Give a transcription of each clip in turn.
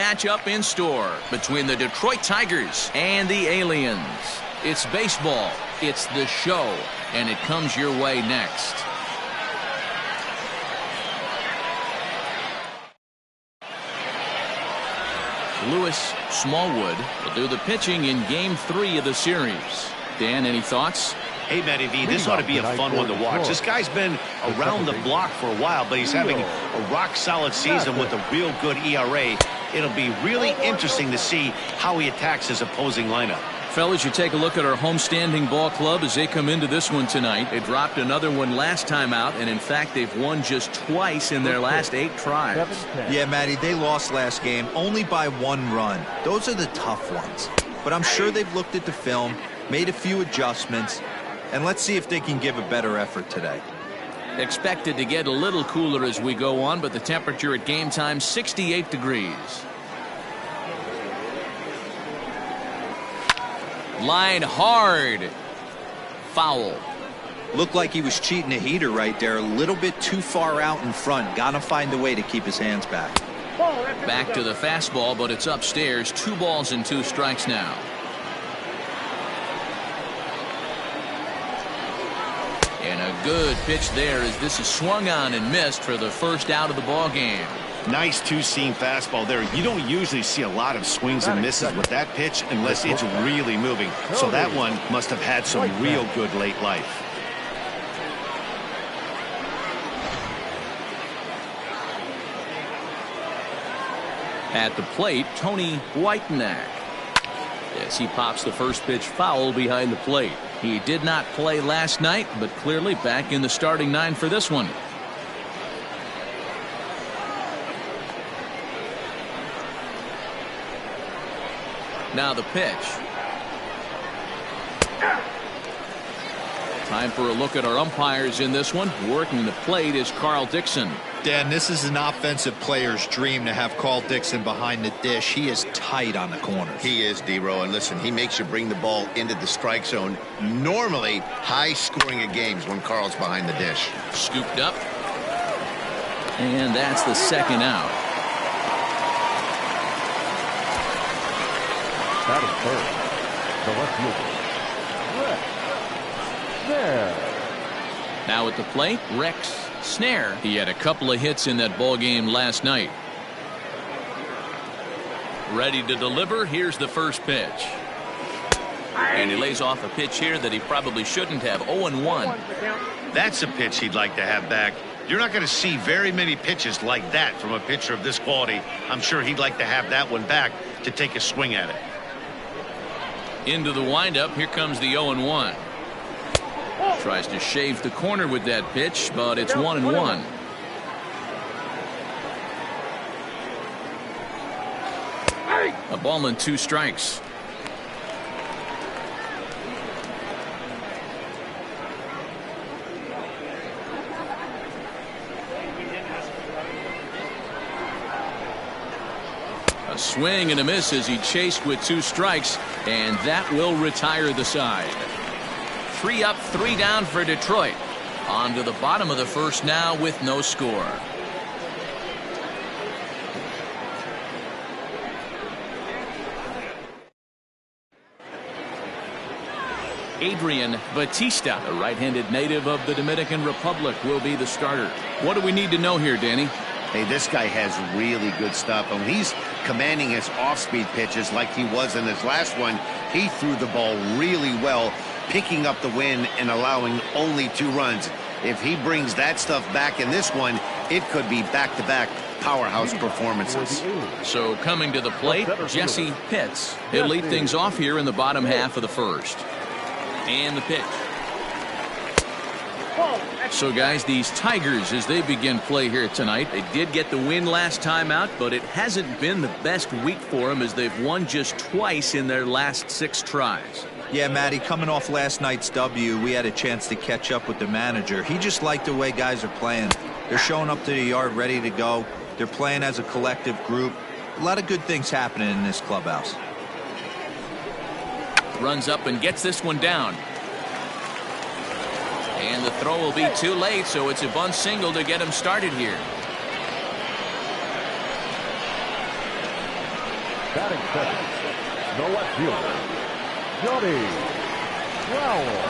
matchup in store between the Detroit Tigers and the Aliens. It's baseball, it's the show, and it comes your way next. Lewis Smallwood will do the pitching in Game 3 of the series. Dan, any thoughts? Hey, Matty V, this ought to be a fun one to watch. This guy's been around the block for a while, but he's having a rock-solid season with a real good ERA. It'll be really interesting to see how he attacks his opposing lineup. Fellas, you take a look at our homestanding ball club as they come into this one tonight. They dropped another one last time out, and in fact, they've won just twice in their last 8 tries. Yeah, Matty, they lost last game only by 1 run. Those are the tough ones. But I'm sure they've looked at the film, made a few adjustments, and let's see if they can give a better effort today. Expected to get a little cooler as we go on, but the temperature at game time, 68 degrees. Line hard. Foul. Looked like he was cheating a heater right there. A little bit too far out in front. Gotta find a way to keep his hands back. Back to the fastball, but it's upstairs. 2 balls and 2 strikes now. And a good pitch there as this is swung on and missed for the first out of the ball game. Nice two-seam fastball there. You don't usually see a lot of swings and misses with that pitch unless it's really moving. So that one must have had some real good late life. At the plate, Tony Whitenack. Yes, he pops the first pitch foul behind the plate. He did not play last night, but clearly back in the starting 9 for this one. Now the pitch. Time for a look at our umpires in this one. Working the plate is Carl Dixon. Dan, this is an offensive player's dream to have Carl Dixon behind the dish. He is tight on the corners. He is, D-Row, and listen, he makes you bring the ball into the strike zone. Normally, high scoring of games when Carl's behind the dish. Scooped up. And that's the second out. That is third. The left fielder. There. Now at the plate, Rex Snare. He had a couple of hits in that ball game last night. Ready to deliver. Here's the first pitch. And he lays off a pitch here that he probably shouldn't have. 0-1. That's a pitch he'd like to have back. You're not going to see very many pitches like that from a pitcher of this quality. I'm sure he'd like to have that one back to take a swing at it. Into the windup. Here comes the 0-1. Tries to shave the corner with that pitch, but it's 1-1. A ball and 2 strikes. A swing and a miss as he chased with 2 strikes, and that will retire the side. 3 up, 3 down for Detroit. On to the bottom of the first now with no score. Adrian Batista, a right-handed native of the Dominican Republic, will be the starter. What do we need to know here, Danny? Hey, this guy has really good stuff. And when he's commanding his off-speed pitches like he was in his last one, he threw the ball really well, picking up the win and allowing only 2 runs. If he brings that stuff back in this one, it could be back-to-back powerhouse performances. So coming to the plate, Jesse Pitts. He'll lead things off here in the bottom half of the first. And the pitch. So guys, these Tigers, as they begin play here tonight, they did get the win last time out, but it hasn't been the best week for them as they've won just twice in their last 6 tries. Yeah, Matty, coming off last night's W, we had a chance to catch up with the manager. He just liked the way guys are playing. They're showing up to the yard ready to go. They're playing as a collective group. A lot of good things happening in this clubhouse. Runs up and gets this one down. And the throw will be too late, so it's a bunt single to get him started here. Batting second, the left fielder, Johnny Crowell.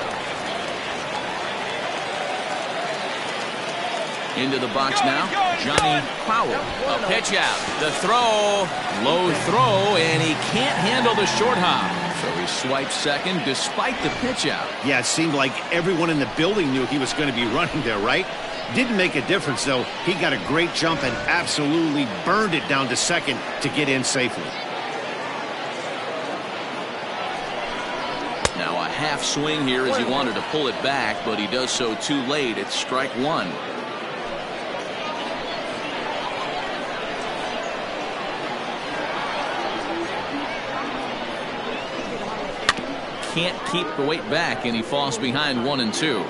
Into the box now, Johnny Powell. A pitch out. The throw. Low throw, and he can't handle the short hop. So he swipes second despite the pitch out. Yeah, it seemed like everyone in the building knew he was going to be running there, right? Didn't make a difference, though. He got a great jump and absolutely burned it down to second to get in safely. Now a half swing here as he wanted to pull it back, but he does so too late. It's strike one. Can't keep the weight back, and he falls behind 1-2.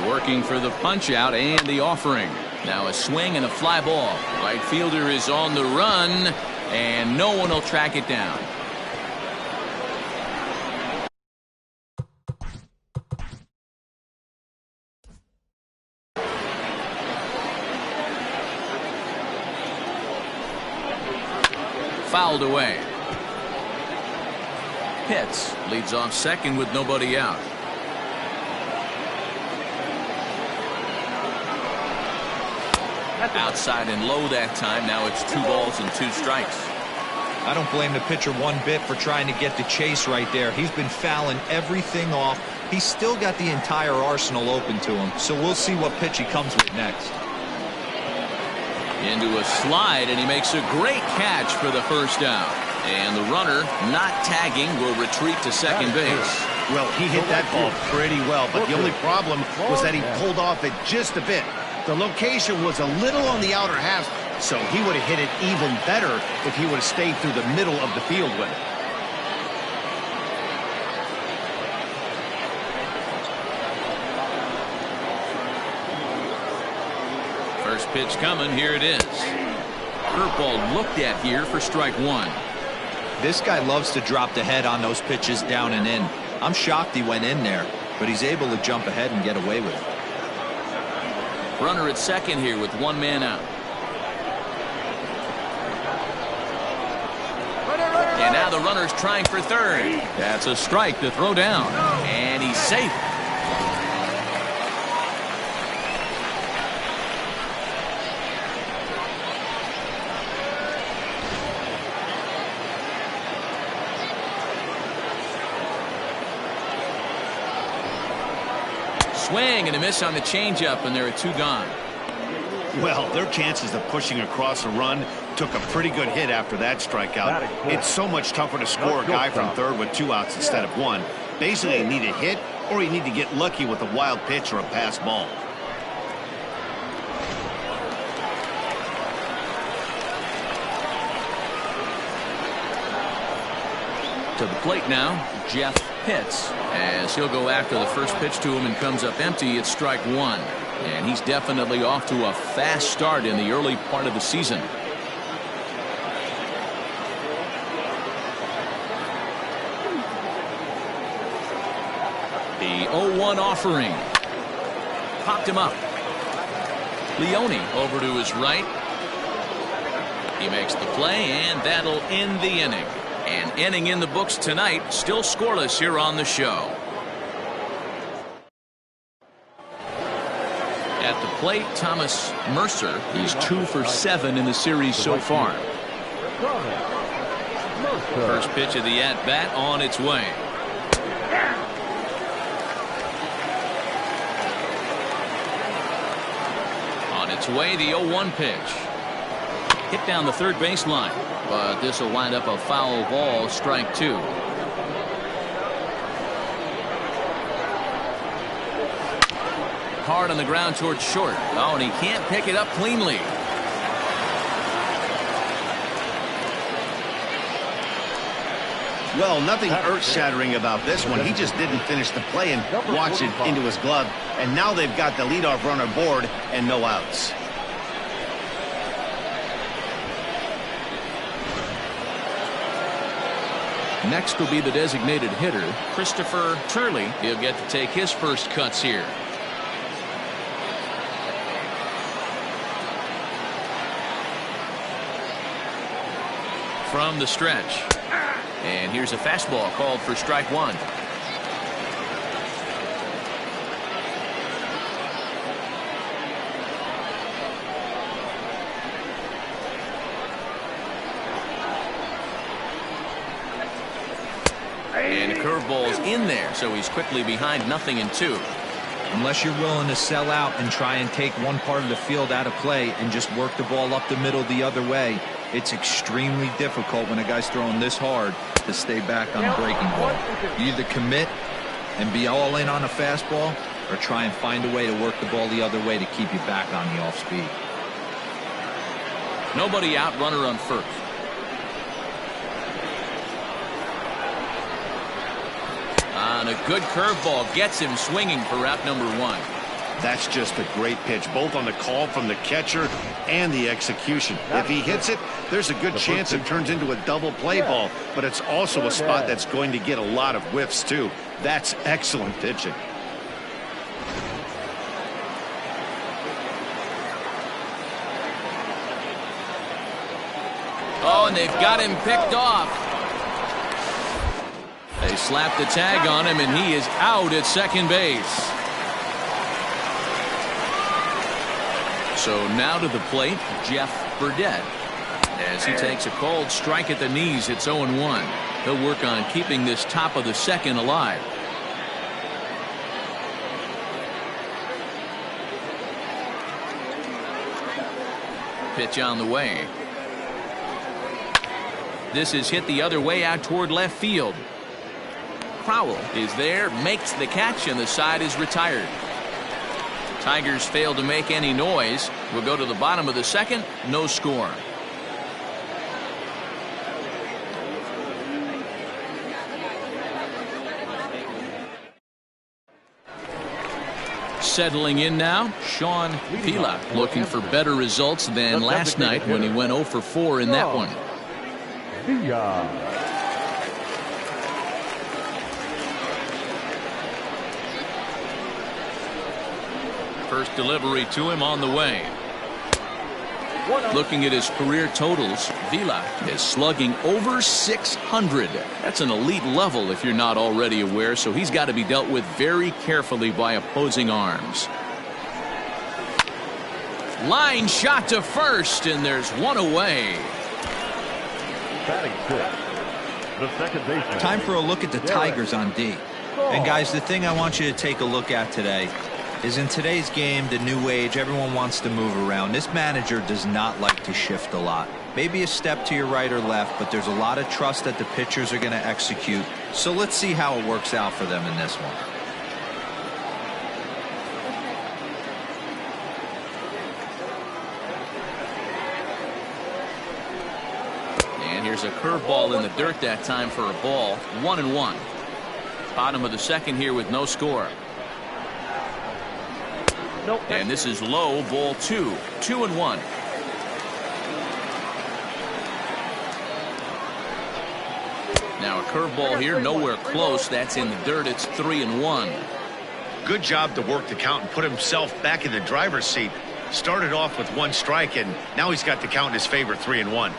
Working for the punch out and the offering. Now a swing and a fly ball. Right fielder is on the run, and no one will track it down. Fouled away. Pitts leads off second with nobody out. Outside and low that time. Now it's 2 balls and 2 strikes. I don't blame the pitcher one bit for trying to get the chase right there. He's been fouling everything off. He's still got the entire arsenal open to him. So we'll see what pitch he comes with next. Into a slide, and he makes a great catch for the first down. And the runner, not tagging, will retreat to second base. Well, he hit that ball pretty well, but the only problem was that he pulled off it just a bit. The location was a little on the outer half, so he would have hit it even better if he would have stayed through the middle of the field with it. First pitch coming. Here it is. Curveball looked at here for strike one. This guy loves to drop the head on those pitches down and in. I'm shocked he went in there, but he's able to jump ahead and get away with it. Runner at second here with 1 man out. And now the runner's trying for third. That's a strike to throw down. And he's safe. Swing and a miss on the changeup, and there are 2 gone. Well, their chances of pushing across a run took a pretty good hit after that strikeout. It's so much tougher to score a guy from third with 2 outs instead of 1. Basically, you need a hit, or you need to get lucky with a wild pitch or a pass ball. To the plate now, Jeff Pitts, as he'll go after the first pitch to him and comes up empty. It's strike one. And he's definitely off to a fast start in the early part of the season. The 0-1 offering. Popped him up. Leone over to his right. He makes the play, and that'll end the inning. An inning in the books tonight, still scoreless here on the show. At the plate, Thomas Mercer. He's 2 for 7 in the series so far. First pitch of the at-bat on its way. On its way, the 0-1 pitch. Hit down the third baseline, but this will wind up a foul ball, strike 2. Hard on the ground towards short. Oh, and he can't pick it up cleanly. Well, nothing earth-shattering about this one. He just didn't finish the play and watch it into his glove. And now they've got the leadoff runner aboard and no outs. Next will be the designated hitter, Christopher Turley. He'll get to take his first cuts here. from the stretch. And here's a fastball called for strike one. And a curveball's in there, so he's quickly behind 0-2. Unless you're willing to sell out and try and take one part of the field out of play and just work the ball up the middle the other way, it's extremely difficult when a guy's throwing this hard to stay back on a breaking ball. You either commit and be all in on a fastball or try and find a way to work the ball the other way to keep you back on the off speed. Nobody out, runner on first. And a good curveball gets him swinging for out number one. That's just a great pitch, both on the call from the catcher and the execution. If he hits it, there's a good chance it turns into a double play ball, but it's also a spot that's going to get a lot of whiffs too. That's excellent pitching. Oh, and they've got him picked off. They slap the tag on him, and he is out at second base. So now to the plate, Jeff Burdett. As he takes a cold strike at the knees, it's 0-1. He'll work on keeping this top of the second alive. Pitch on the way. This is hit the other way out toward left field. Crowell is there, makes the catch, and the side is retired. Tigers fail to make any noise. We'll go to the bottom of the second. No score. Settling in now, Sean Pila, looking for better results than last night when he went 0 for 4 in that one. First delivery to him on the way. Looking at his career totals, Vila is slugging over 600. That's an elite level if you're not already aware, so he's got to be dealt with very carefully by opposing arms. Line shot to first, and there's one away. Batting fifth, the second baseman. Time for a look at the Tigers on D. And guys, the thing I want you to take a look at today is in today's game, the new age, everyone wants to move around. This manager does not like to shift a lot. Maybe a step to your right or left, but there's a lot of trust that the pitchers are going to execute. So let's see how it works out for them in this one. And here's a curveball in the dirt that time for a ball. 1-1. Bottom of the second here with no score. And this is low, ball 2. 2-1. Now a curveball here, nowhere close. That's in the dirt. It's 3-1. Good job to work the count and put himself back in the driver's seat. Started off with 1 strike, and now he's got the count in his favor, 3-1.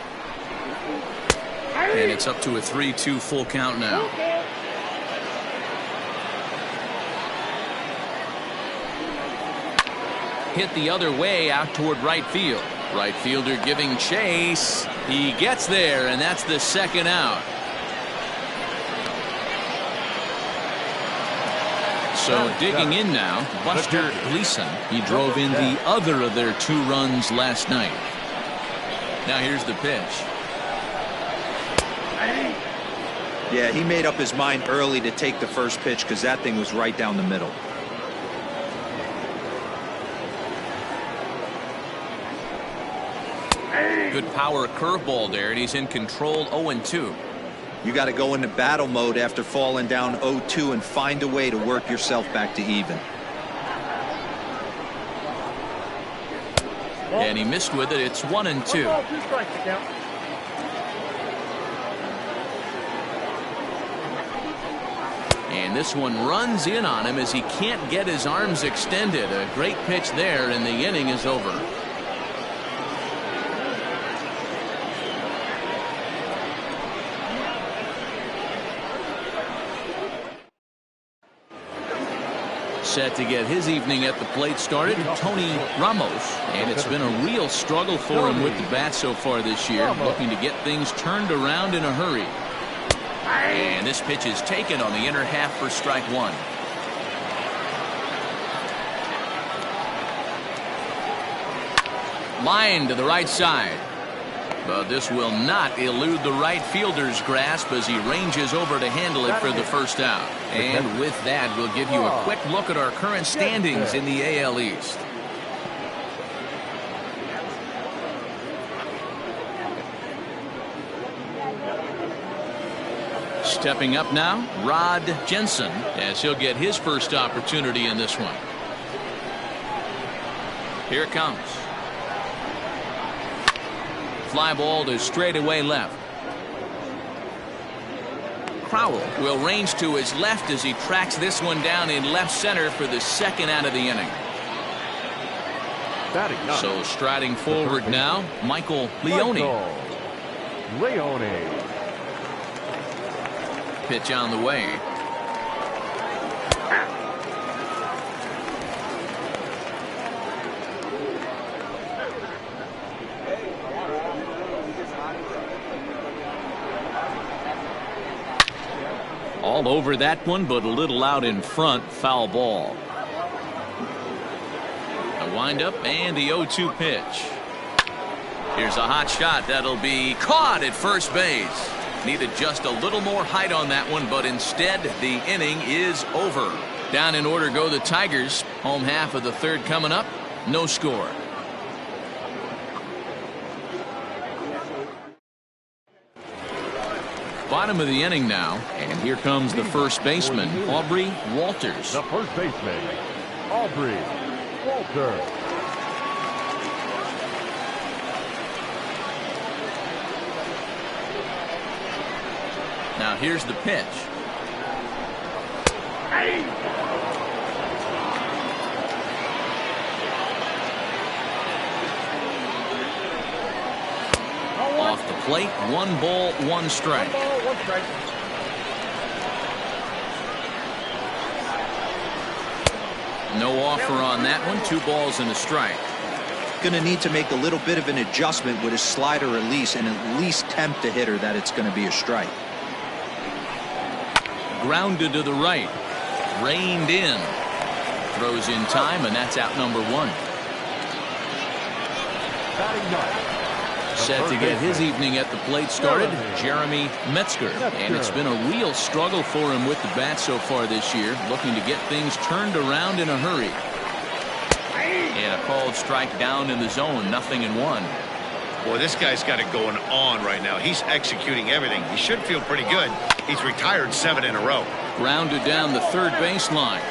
And it's up to a 3-2 full count now. Hit the other way out toward right field. Right fielder giving chase. He gets there, and that's the second out. So digging in now, Buster Gleason. He drove in the other of their 2 runs last night. Now here's the pitch. Yeah, he made up his mind early to take the first pitch because that thing was right down the middle. Good power curveball there, and he's in control. 0-2. You got to go into battle mode after falling down 0-2 and find a way to work yourself back to even. And he missed with it. It's 1-2. And this one runs in on him as he can't get his arms extended. A great pitch there, and the inning is over. Set to get his evening at the plate started, Tony Ramos. And it's been a real struggle for him with the bat so far this year, looking to get things turned around in a hurry. And this pitch is taken on the inner half for strike one. Line to the right side. But this will not elude the right fielder's grasp as he ranges over to handle it for the first out. And with that, we'll give you a quick look at our current standings in the AL East. Stepping up now, Rod Jensen, as he'll get his first opportunity in this one. Here it comes. Fly ball to straightaway left. Crowell will range to his left as he tracks this one down in left center for the second out of the inning. So striding forward now, Michael Leone. Pitch on the way. All over that one, but a little out in front. Foul ball. A windup and the 0-2 pitch. Here's a hot shot that'll be caught at first base. Needed just a little more height on that one, but instead the inning is over. Down in order go the Tigers. Home half of the third coming up. No score. Bottom of the inning now, and here comes the first baseman, Aubrey Walters. The first baseman, Aubrey Walters. Now here's the pitch. Off the plate, 1 ball, 1 strike. No offer on that one. 2 balls and a strike. Going to need to make a little bit of an adjustment with his slider release and at least tempt the hitter that it's going to be a strike. Grounded to the right. Reined in. Throws in time, and that's out number 1. Set to get his evening at the plate started, Jeremy Metzger. And it's been a real struggle for him with the bat so far this year, looking to get things turned around in a hurry. And a called strike down in the zone, 0-1. Boy, this guy's got it going on right now. He's executing everything. He should feel pretty good. He's retired 7 in a row. Grounded down the third baseline.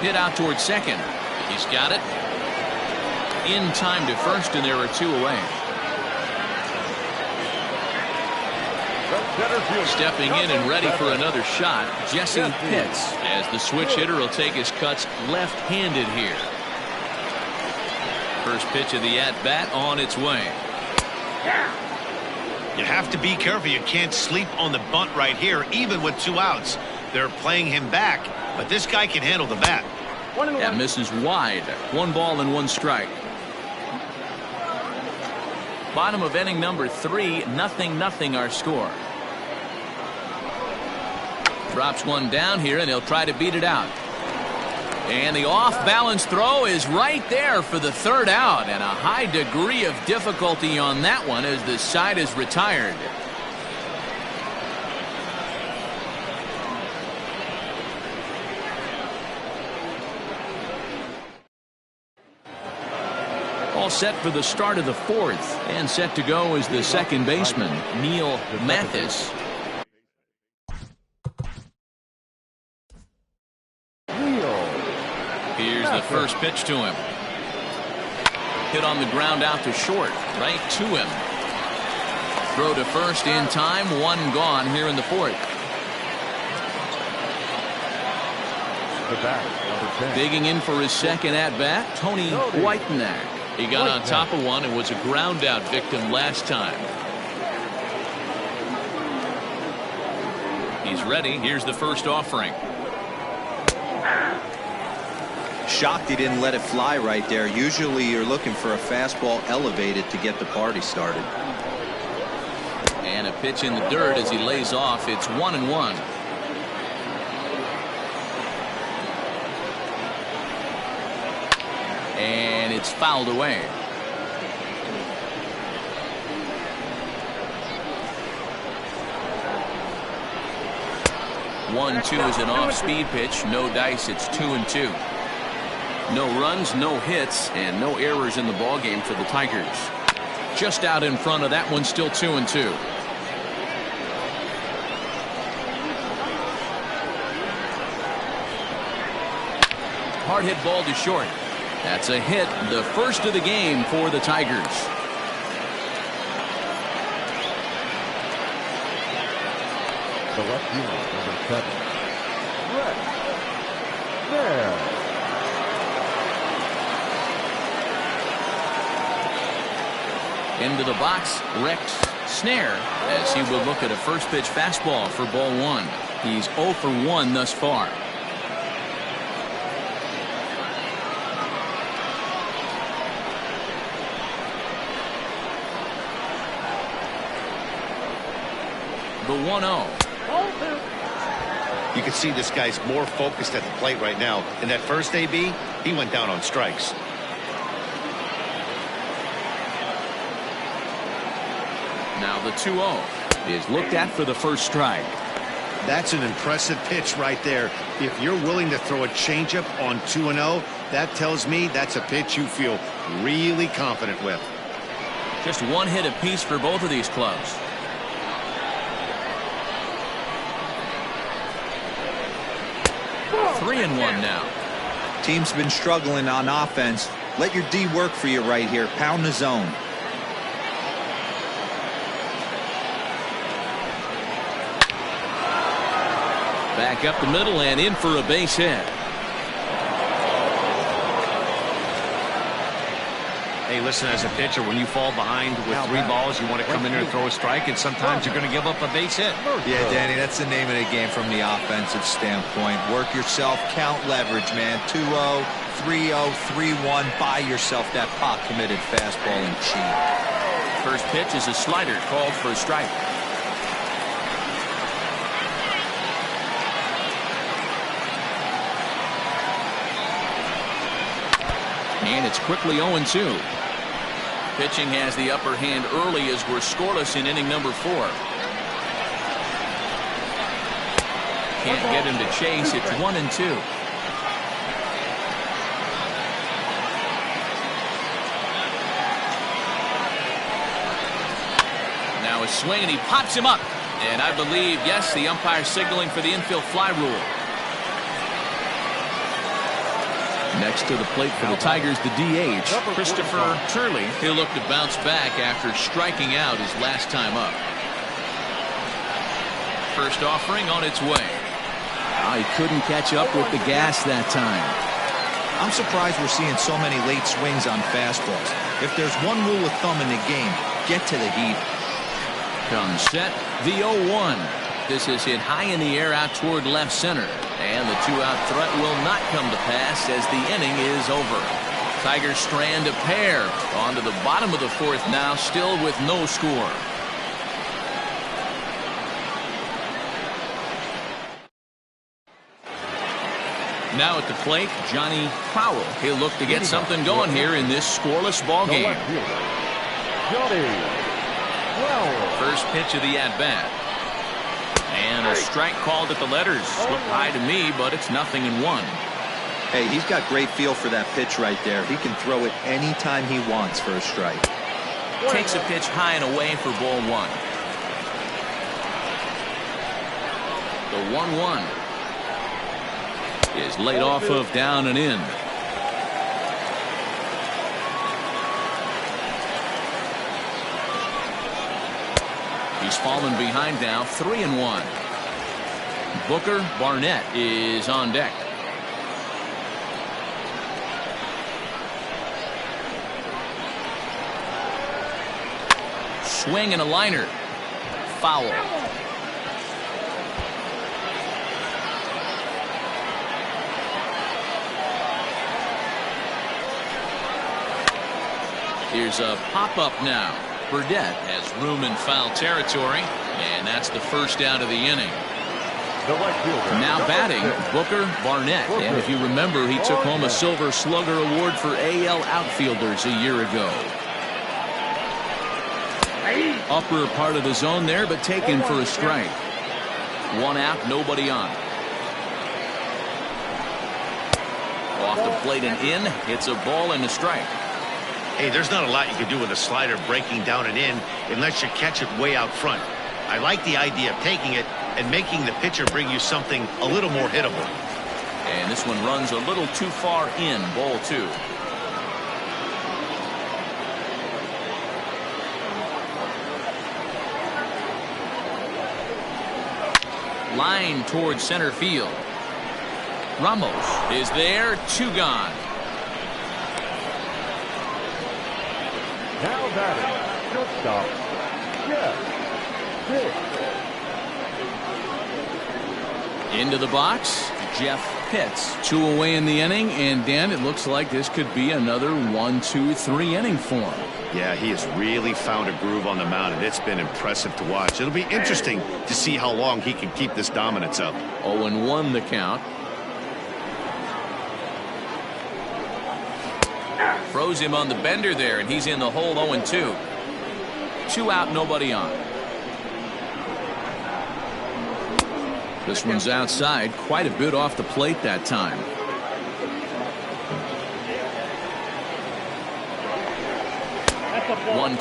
Hit out towards second. He's got it. In time to first, and there are 2 away. Stepping in and ready for another shot, Jesse Pitts, as the switch hitter will take his cuts left-handed here. First pitch of the at-bat on its way. You have to be careful. You can't sleep on the bunt right here, even with 2 outs. They're playing him back, but this guy can handle the bat. That misses wide. 1 ball and 1 strike. Bottom of inning number 3, 0-0 our score. Drops one down here, and he'll try to beat it out. And the off-balance throw is right there for the third out, and a high degree of difficulty on that one as the side is retired. All set for the start of the 4th, and set to go is the second baseman, Neil Mathis. Here's the first pitch to him. Hit on the ground out to short, right to him. Throw to first in time, 1 gone here in the 4th. Digging in for his second at-bat, Tony Whitenack. He got on top of one and was a ground out victim last time. He's ready. Here's the first offering. Shocked he didn't let it fly right there. Usually you're looking for a fastball elevated to get the party started. And a pitch in the dirt as he lays off. It's 1-1. And it's fouled away. One-two is an off-speed pitch. No dice. It's 2-2. No runs, no hits, and no errors in the ballgame for the Tigers. Just out in front of that one, still 2-2. Hard hit ball to short. That's a hit, the first of the game for the Tigers. The left fielder, number 7. Rex. There. Into the box, Rex Snare, as he will look at a first pitch fastball for ball 1. He's 0 for 1 thus far. The 1-0. You can see this guy's more focused at the plate right now. In that first AB, he went down on strikes. Now the 2-0 is looked at for the first strike. That's an impressive pitch right there. If you're willing to throw a changeup on 2-0, that tells me that's a pitch you feel really confident with. Just one hit apiece for both of these clubs. Three and one now. Team's been struggling on offense. Let your D work for you right here. Pound the zone. Back up the middle and in for a base hit. Hey, listen, as a pitcher, when you fall behind with 3 balls, you want to come in there and throw a strike, and sometimes you're going to give up a base hit. Yeah, Danny, that's the name of the game from the offensive standpoint. Work yourself, count leverage, man. 2-0, 3-0, 3-1. Buy yourself that pot-committed fastball and cheat. First pitch is a slider called for a strike. And it's quickly 0-2. Pitching has the upper hand early as we're scoreless in inning number 4. Can't get him to chase. It's 1-2. Now a swing and he pops him up. And I believe, yes, the umpire signaling for the infield fly rule. Next to the plate for the Tigers, the DH, Christopher Turley. He'll look to bounce back after striking out his last time up. First offering on its way. He couldn't catch up with the gas that time. I'm surprised we're seeing so many late swings on fastballs. If there's one rule of thumb in the game, get to the heat. Comes set, the 0-1. This is hit high in the air out toward left center. And the 2-out threat will not come to pass as the inning is over. Tigers strand a pair onto the bottom of the 4th now, still with no score. Now at the plate, Johnny Powell. He'll look to get something going here in this scoreless ball game. First pitch of the at-bat. And a strike called at the letters. Looked high to me, but it's 0-1. Hey, he's got great feel for that pitch right there. He can throw it anytime he wants for a strike. Takes a pitch high and away for ball 1. The 1-1 is laid off of down and in. He's fallen behind now, 3-1. Booker Barnett is on deck. Swing and a liner. Foul. Here's a pop-up now. Burdette has room in foul territory, and that's the first out of the inning. Now batting, Booker Barnett. And if you remember, he took home a Silver Slugger Award for AL outfielders a year ago. Upper part of the zone there, but taken for a strike. 1 out, nobody on. Off the plate and in. It's a ball and a strike. Hey, there's not a lot you can do with a slider breaking down and in unless you catch it way out front. I like the idea of taking it and making the pitcher bring you something a little more hittable. And this one runs a little too far in. Ball 2. Line towards center field. Ramos is there. 2 gone. Now batting, shortstop, Jeff Pitts. Into the box, Jeff Pitts. 2 away in the inning, and Dan, it looks like this could be another 1-2-3 inning for him. Yeah, he has really found a groove on the mound, and it's been impressive to watch. It'll be interesting to see how long he can keep this dominance up. 0-1 the count. Froze him on the bender there, and he's in the hole. 0-2. 2 out, nobody on. This one's outside, quite a bit off the plate that time. That's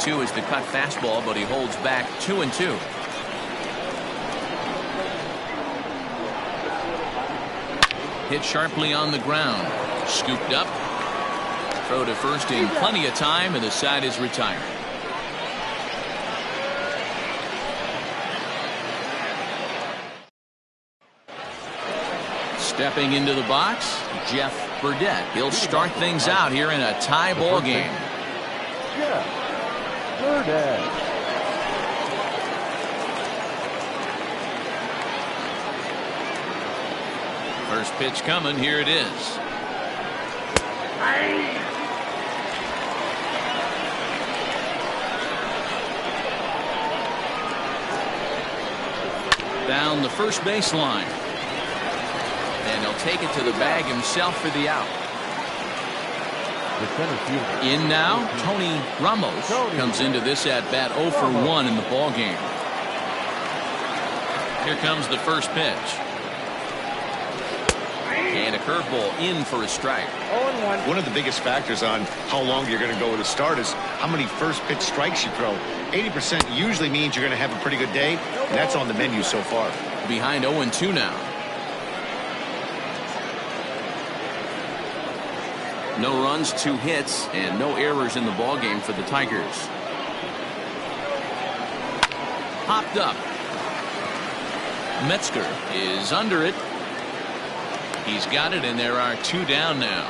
1-2 is the cut fastball, but he holds back. 2-2. Hit sharply on the ground. Scooped up. Throw to first in plenty of time, and the side is retired. Stepping into the box, Jeff Burdette. He'll start things out here in a tie ball game. Jeff Burdette. First pitch coming. Here it is. Down the first baseline. And he'll take it to the bag himself for the out. In now, Tony Ramos comes into this at bat 0 for 1 in the ball game. Here comes the first pitch. And a curveball in for a strike. 0-1. One of the biggest factors on how long you're going to go with a start is how many first pitch strikes you throw. 80% usually means you're going to have a pretty good day, and that's on the menu so far. Behind 0-2 now. No runs, 2 hits, and no errors in the ballgame for the Tigers. Popped up. Metzger is under it. He's got it, and there are 2 down now.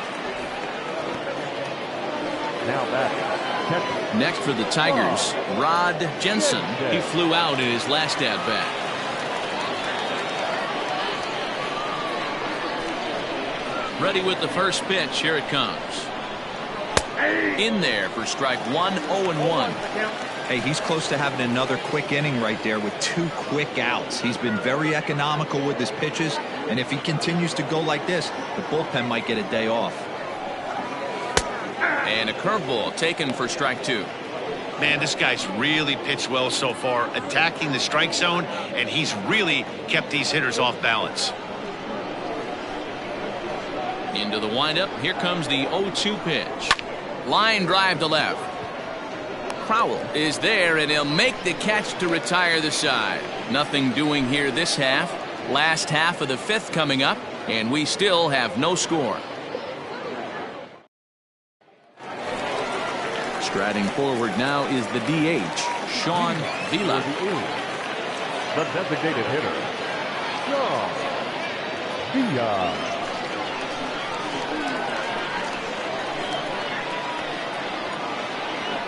Now back. Next for the Tigers, Rod Jensen. He flew out in his last at bat. Ready with the first pitch. Here it comes. In there for strike 1. 0-1. Hey, he's close to having another quick inning right there with 2 quick outs. He's been very economical with his pitches, and if he continues to go like this, the bullpen might get a day off. And a curveball taken for strike 2. Man, this guy's really pitched well so far, attacking the strike zone, and he's really kept these hitters off balance. Into the windup. Here comes the 0-2 pitch. Line drive to left. Crowell is there, and he'll make the catch to retire the side. Nothing doing here this half. Last half of the 5th coming up, and we still have no score. Striding forward now is the DH, Sean Vila. The designated hitter, Sean Vila.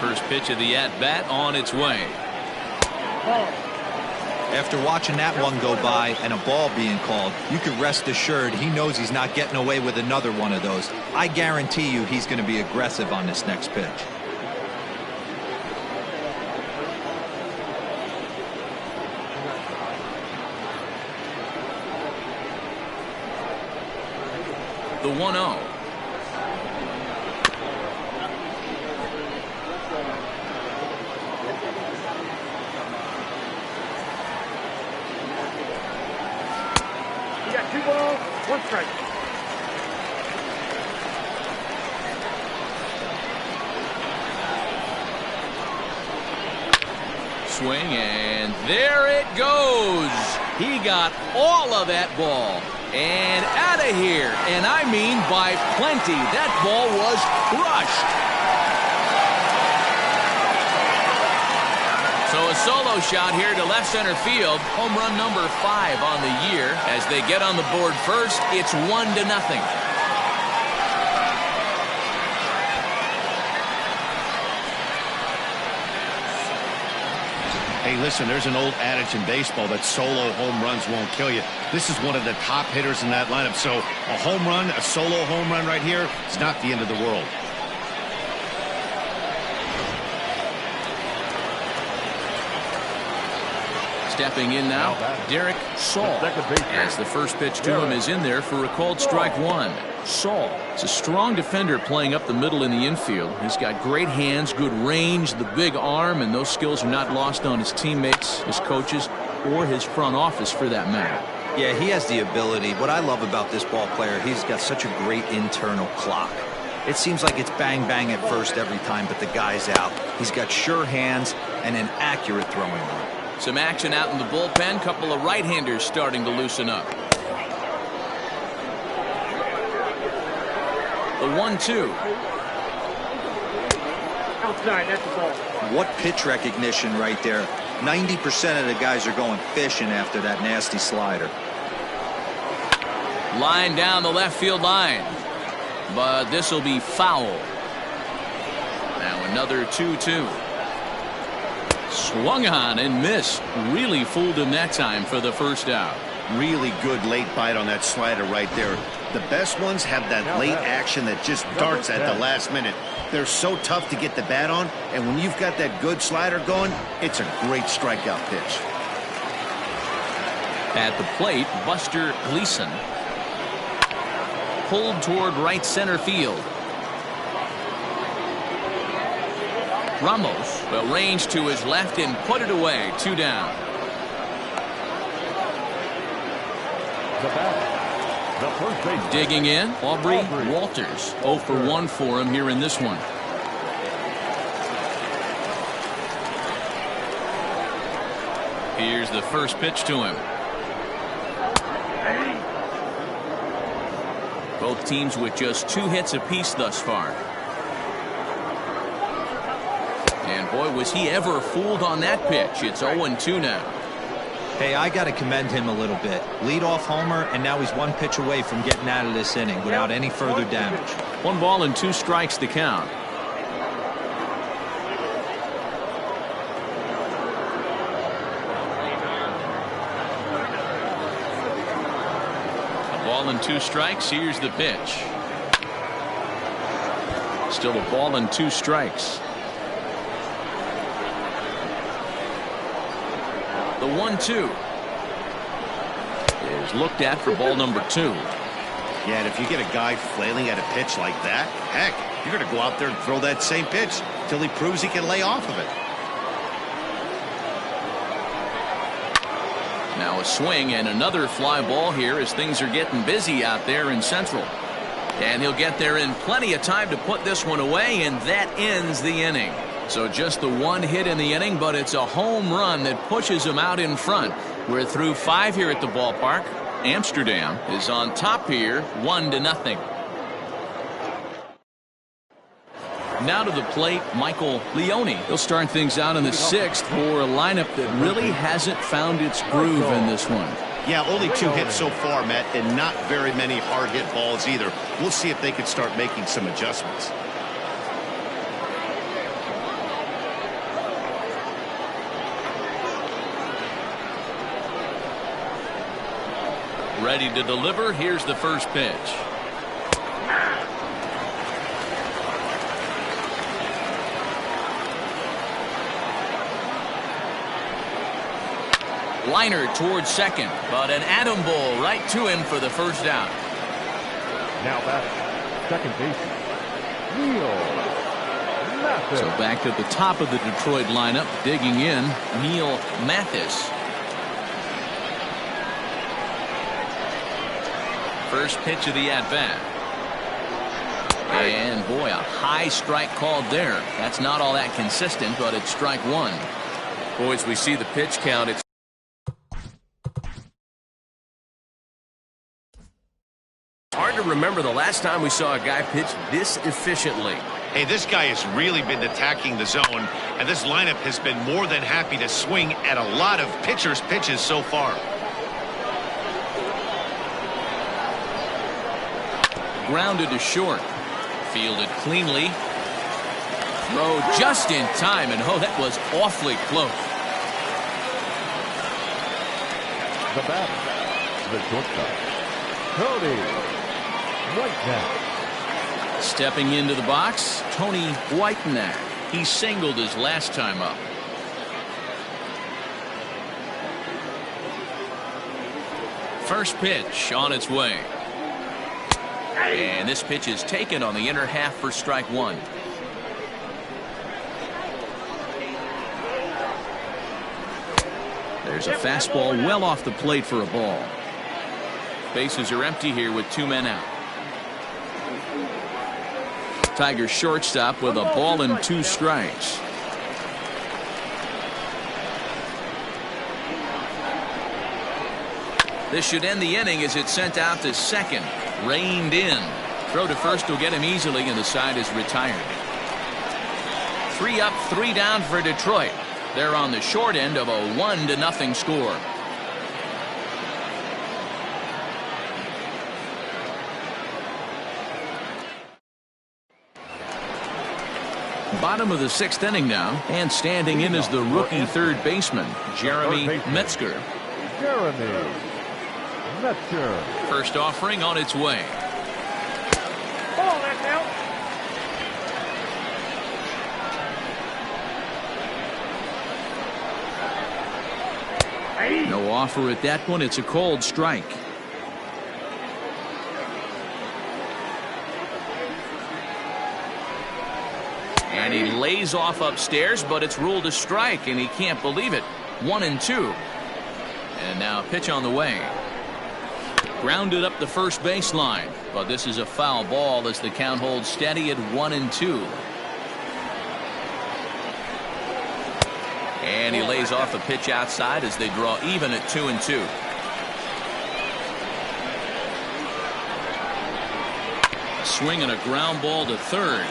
First pitch of the at-bat on its way. After watching that one go by and a ball being called, you can rest assured he knows he's not getting away with another one of those. I guarantee you he's going to be aggressive on this next pitch. the 1-0. You got 2 balls, 1 strike. Swing, and there it goes. He got all of that ball and out of here, and I mean by plenty. That ball was crushed. So a solo shot here to left center field. Home run number 5 on the year. As they get on the board first, it's 1-0. Hey, listen, there's an old adage in baseball that solo home runs won't kill you. This is one of the top hitters in that lineup. So a home run, a solo home run right here, is not the end of the world. Stepping in now, Derek Saul, as the first pitch to him is in there for a called strike 1. Saul is a strong defender playing up the middle in the infield. He's got great hands, good range, the big arm, and those skills are not lost on his teammates, his coaches, or his front office for that matter. Yeah, he has the ability. What I love about this ball player, he's got such a great internal clock. It seems like it's bang bang at first every time, but the guy's out. He's got sure hands and an accurate throwing arm. Some action out in the bullpen. Couple of right-handers starting to loosen up. The 1-2. Outside, that's the ball. What pitch recognition right there. 90% of the guys are going fishing after that nasty slider. Line down the left field line. But this will be foul. Now another 2-2. Swung on and missed. Really fooled him that time for the first out. Really good late bite on that slider right there. The best ones have that late action that just darts at the last minute. They're so tough to get the bat on, and when you've got that good slider going, it's a great strikeout pitch. At the plate, Buster Gleason. Pulled toward right center field. Ramos will range to his left and put it away. 2 down. The batter, the first baseman. Digging in, Aubrey Walters. 0 for 1 for him here in this one. Here's the first pitch to him. Both teams with just 2 hits apiece thus far. And boy, was he ever fooled on that pitch. It's 0-2 now. Hey, I got to commend him a little bit. Leadoff homer, and now he's 1 pitch away from getting out of this inning without any further damage. 1 ball and 2 strikes to count. A ball and 2 strikes. Here's the pitch. Still a ball and 2 strikes. The 1-2 is looked at for ball number 2. Yeah, and if you get a guy flailing at a pitch like that, heck, you're going to go out there and throw that same pitch till he proves he can lay off of it. Now a swing and another fly ball here as things are getting busy out there in Central. And he'll get there in plenty of time to put this one away, and that ends the inning. So just the 1 hit in the inning, but it's a home run that pushes him out in front. We're through 5 here at the ballpark. Amsterdam is on top here, 1-0. Now to the plate, Michael Leone. He'll start things out in the 6th for a lineup that really hasn't found its groove in this one. Yeah, only 2 hits so far, Matt, and not very many hard hit balls either. We'll see if they can start making some adjustments. Ready to deliver. Here's the first pitch. Liner towards second, but an atom bowl right to him for the first out. Now batting, second baseman, Neil Mathis. So back at the top of the Detroit lineup, digging in, Neil Mathis. First pitch of the at-bat. And boy, a high strike called there. That's not all that consistent, but it's strike one. Boys, we see the pitch count. It's hard to remember the last time we saw a guy pitch this efficiently. Hey, this guy has really been attacking the zone, and this lineup has been more than happy to swing at a lot of pitchers' pitches so far. Grounded to short. Fielded cleanly. Throw just in time, and oh, that was awfully close. The batter, the shortstop, Tony Whitenack. Stepping into the box, Tony Whitenack. He singled his last time up. First pitch on its way. And this pitch is taken on the inner half for strike one. There's a fastball well off the plate for a ball. Bases are empty here with two men out. Tigers shortstop with a ball and two strikes. This should end the inning as it's sent out to second. Reined in. Throw to first will get him easily, and the side is retired. 3 up, 3 down for Detroit. They're on the short end of a 1-0 score. Bottom of the 6th inning now, and standing in is the rookie third baseman, Jeremy Metzger. Jeremy Metzger. First offering on its way. No offer at that one. It's a cold strike. And he lays off upstairs, but it's ruled a strike, and he can't believe it. 1-2. And now a pitch on the way. Grounded up the first baseline, but this is a foul ball as the count holds steady at 1-2. And he lays off a pitch outside as they draw even at 2-2. A swing and a ground ball to third.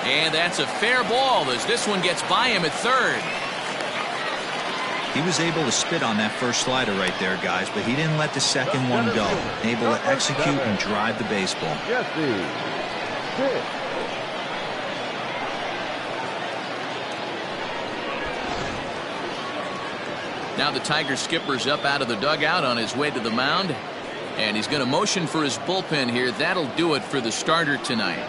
And that's a fair ball as this one gets by him at third. He was able to spit on that first slider right there, guys, but he didn't let the second one go. Able to execute and drive the baseball. Jesse Pitt. Now the Tiger skipper's up out of the dugout on his way to the mound, and he's going to motion for his bullpen here. That'll do it for the starter tonight.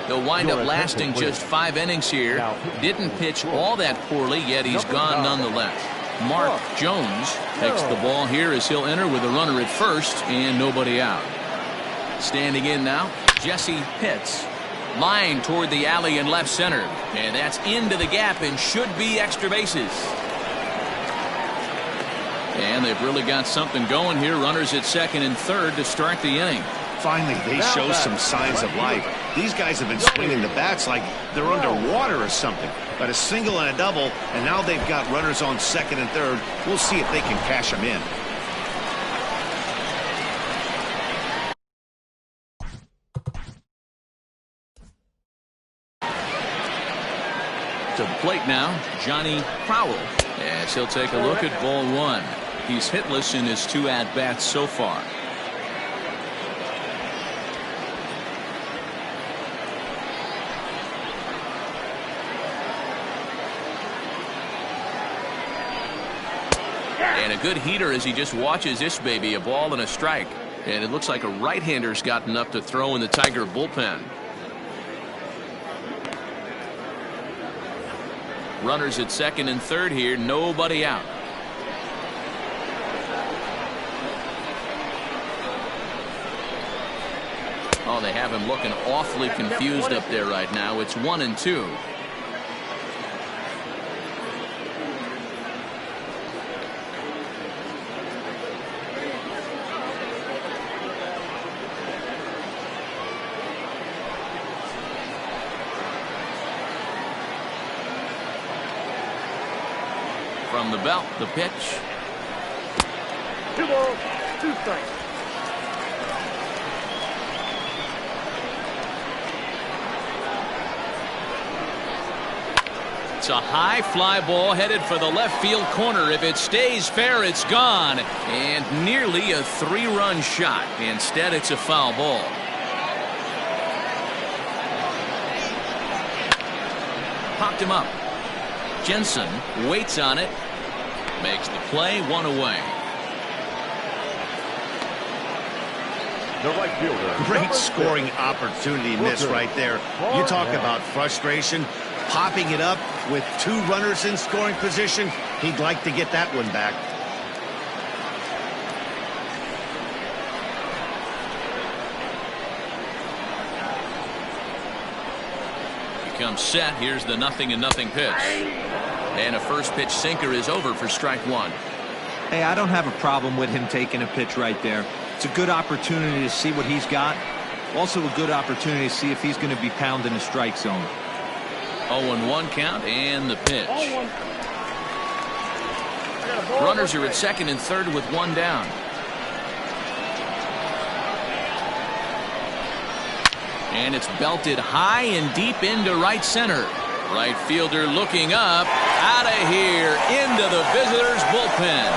He'll wind up lasting just 5 innings here. Didn't pitch all that poorly, yet he's gone nonetheless. Mark Jones takes the ball here as he'll enter with a runner at first and nobody out. Standing in now, Jesse Pitts. Line toward the alley in left center. And that's into the gap and should be extra bases. And they've really got something going here. Runners at second and third to start the inning. Finally, they show some signs of life. These guys have been swinging the bats like they're underwater or something. But a single and a double, and now they've got runners on second and third. We'll see if they can cash them in. To the plate now, Johnny Crowell, as he'll take a look at ball one. He's hitless in his 2 at-bats so far. And a good heater as he just watches this baby, a ball and a strike. And it looks like a right-hander's gotten up to throw in the Tiger bullpen. Runners at second and third here, nobody out. Oh, they have him looking awfully confused up there right now. It's 1-2. From the belt, the pitch. 2 balls, 2 strikes. It's a high fly ball headed for the left field corner. If it stays fair, it's gone. And nearly a 3-run shot. Instead, it's a foul ball. Popped him up. Jensen waits on it. Makes the play, 1 away. The right fielder. Great scoring opportunity miss right there. You talk about frustration. Popping it up with 2 runners in scoring position. He'd like to get that one back. Becomes set. Here's the 0-0 pitch. And a first pitch sinker is over for strike 1. Hey, I don't have a problem with him taking a pitch right there. It's a good opportunity to see what he's got. Also a good opportunity to see if he's going to be pounding the strike zone. 0-1 count and the pitch. Runners are at second and third with 1 down. And it's belted high and deep into right center. Right fielder looking up, out of here, into the visitors' bullpen.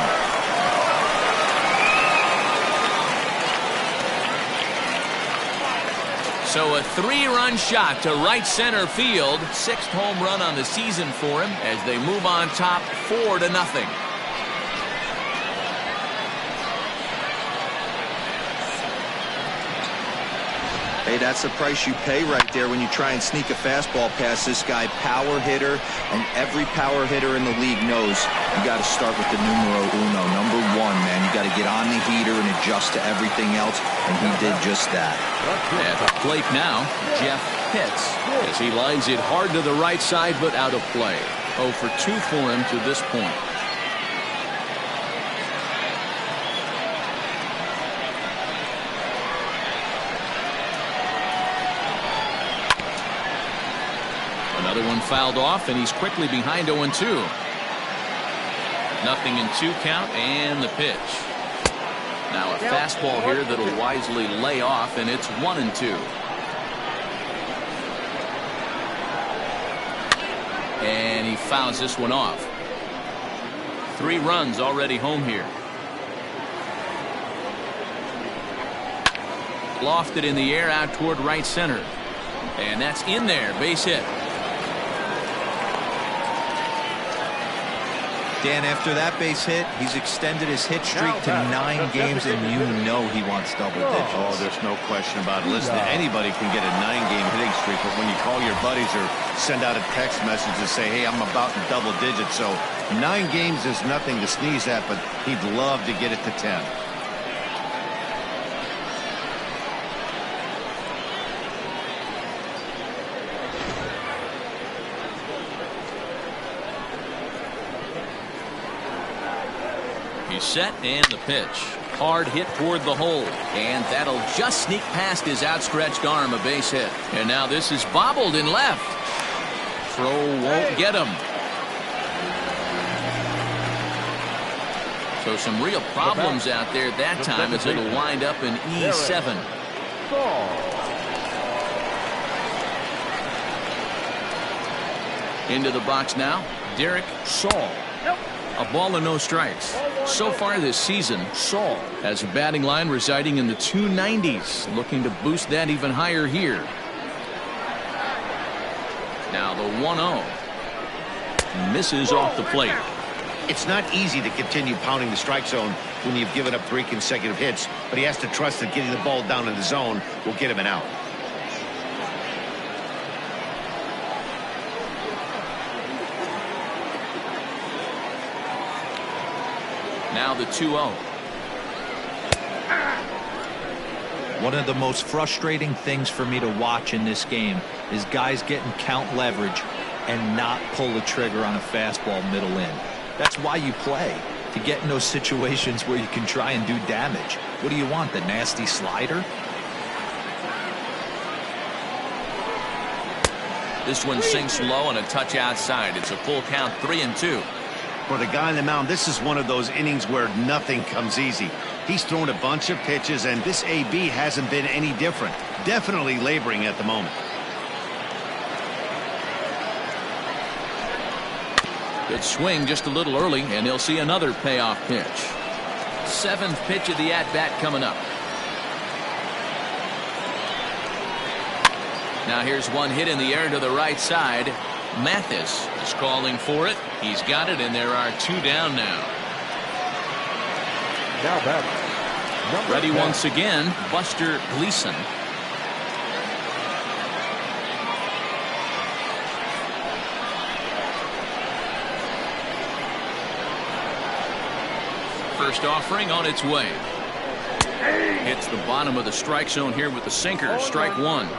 So a 3-run shot to right center field. 6th home run on the season for him as they move on top 4-0. Hey, that's the price you pay right there when you try and sneak a fastball past this guy. Power hitter, and every power hitter in the league knows you got to start with the numero uno, number 1, man. You got to get on the heater and adjust to everything else, and he did just that. At the plate now, Jeff Pitts, as he lines it hard to the right side, but out of play. 0 for 2 for him to this point. Another one fouled off, and he's quickly behind 0-2. 0-2 count and the pitch. Now a fastball here that'll wisely lay off, and it's 1-2. And he fouls this one off. 3 runs already home here. Lofted in the air out toward right center. And that's in there. Base hit. Dan, after that base hit, he's extended his hit streak to 9 games, and you know he wants double digits. Oh, there's no question about it. Listen, anybody can get a 9-game hitting streak, but when you call your buddies or send out a text message and say, hey, I'm about in double digits, so 9 games is nothing to sneeze at, but he'd love to get it to 10. He's set, and the pitch. Hard hit toward the hole, and that'll just sneak past his outstretched arm, a base hit. And now this is bobbled in left. Throw won't get him. So some real problems out there that time, as it'll wind up in E7. Into the box now, Derek Saul. A ball and no strikes. So far this season, Saul has a batting line residing in the 290s, looking to boost that even higher here. Now the 1-0. Misses off the plate. It's not easy to continue pounding the strike zone when you've given up 3 consecutive hits, but he has to trust that getting the ball down in the zone will get him an out. Now the 2-0. One of the most frustrating things for me to watch in this game is guys getting count leverage and not pull the trigger on a fastball middle in. That's why you play, to get in those situations where you can try and do damage. What do you want, the nasty slider? This one sinks low and a touch outside. It's a full count, 3-2. For the guy on the mound, this is one of those innings where nothing comes easy. He's thrown a bunch of pitches, and this AB hasn't been any different. Definitely laboring at the moment. Good swing just a little early, and he'll see another payoff pitch. 7th pitch of the at-bat coming up. Now here's one hit in the air to the right side. Mathis is calling for it. He's got it, and there are 2 down now. Now batting. Ready once again, Buster Gleason. First offering on its way. Hits the bottom of the strike zone here with the sinker. Strike 1.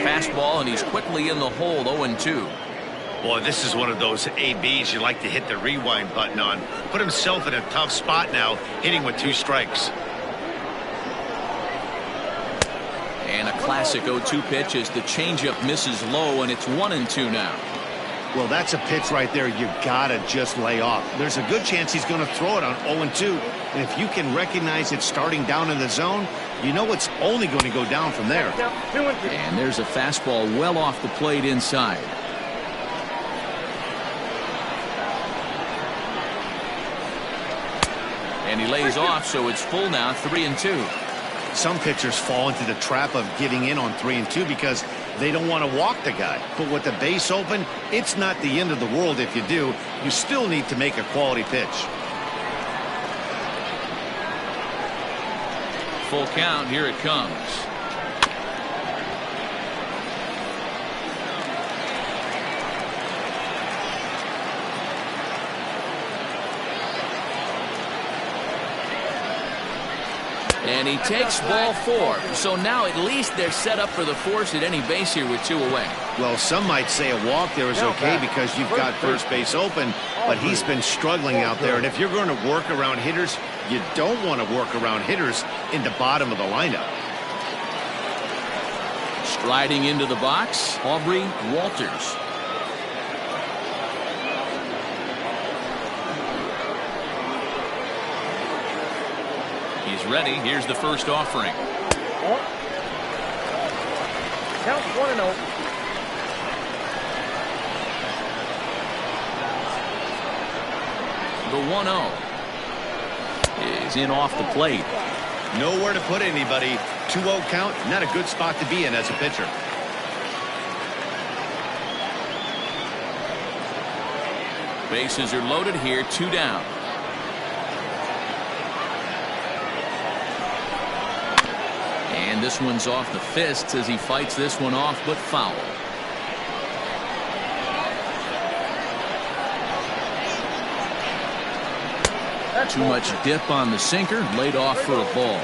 Fastball, and he's quickly in the hole. 0-2. Boy, this is one of those ABs you like to hit the rewind button on. Put himself in a tough spot now, hitting with 2 strikes. And a classic 0-2 pitch as the changeup misses low, and it's 1-2 now. Well, that's a pitch right there you gotta just lay off. There's a good chance he's going to throw it on 0-2, and if you can recognize it starting down in the zone, you know it's only going to go down from there. And there's a fastball well off the plate inside. And he lays off, so it's full now, 3-2. Some pitchers fall into the trap of giving in on 3-2 because they don't want to walk the guy. But with the base open, it's not the end of the world if you do. You still need to make a quality pitch. Full count, here it comes. And he takes ball 4. So now at least they're set up for the force at any base here with 2 away. Well, some might say a walk there is okay because you've got first base open, but he's been struggling out there. And if you're going to work around hitters, you don't want to work around hitters in the bottom of the lineup. Striding into the box, Aubrey Walters. He's ready. Here's the first offering. Count 1-0. The 1-0 is in off the plate. Nowhere to put anybody. 2-0 count, not a good spot to be in as a pitcher. Bases are loaded here, 2 down. And this one's off the fists as he fights this one off, but foul. Too much dip on the sinker, laid off for a ball.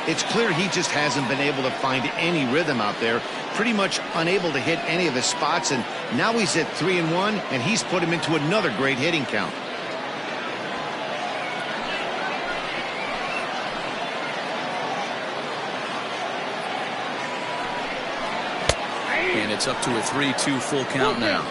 It's clear he just hasn't been able to find any rhythm out there. Pretty much unable to hit any of his spots, and now he's at 3-1, and he's put him into another great hitting count. And it's up to a 3-2 full count now.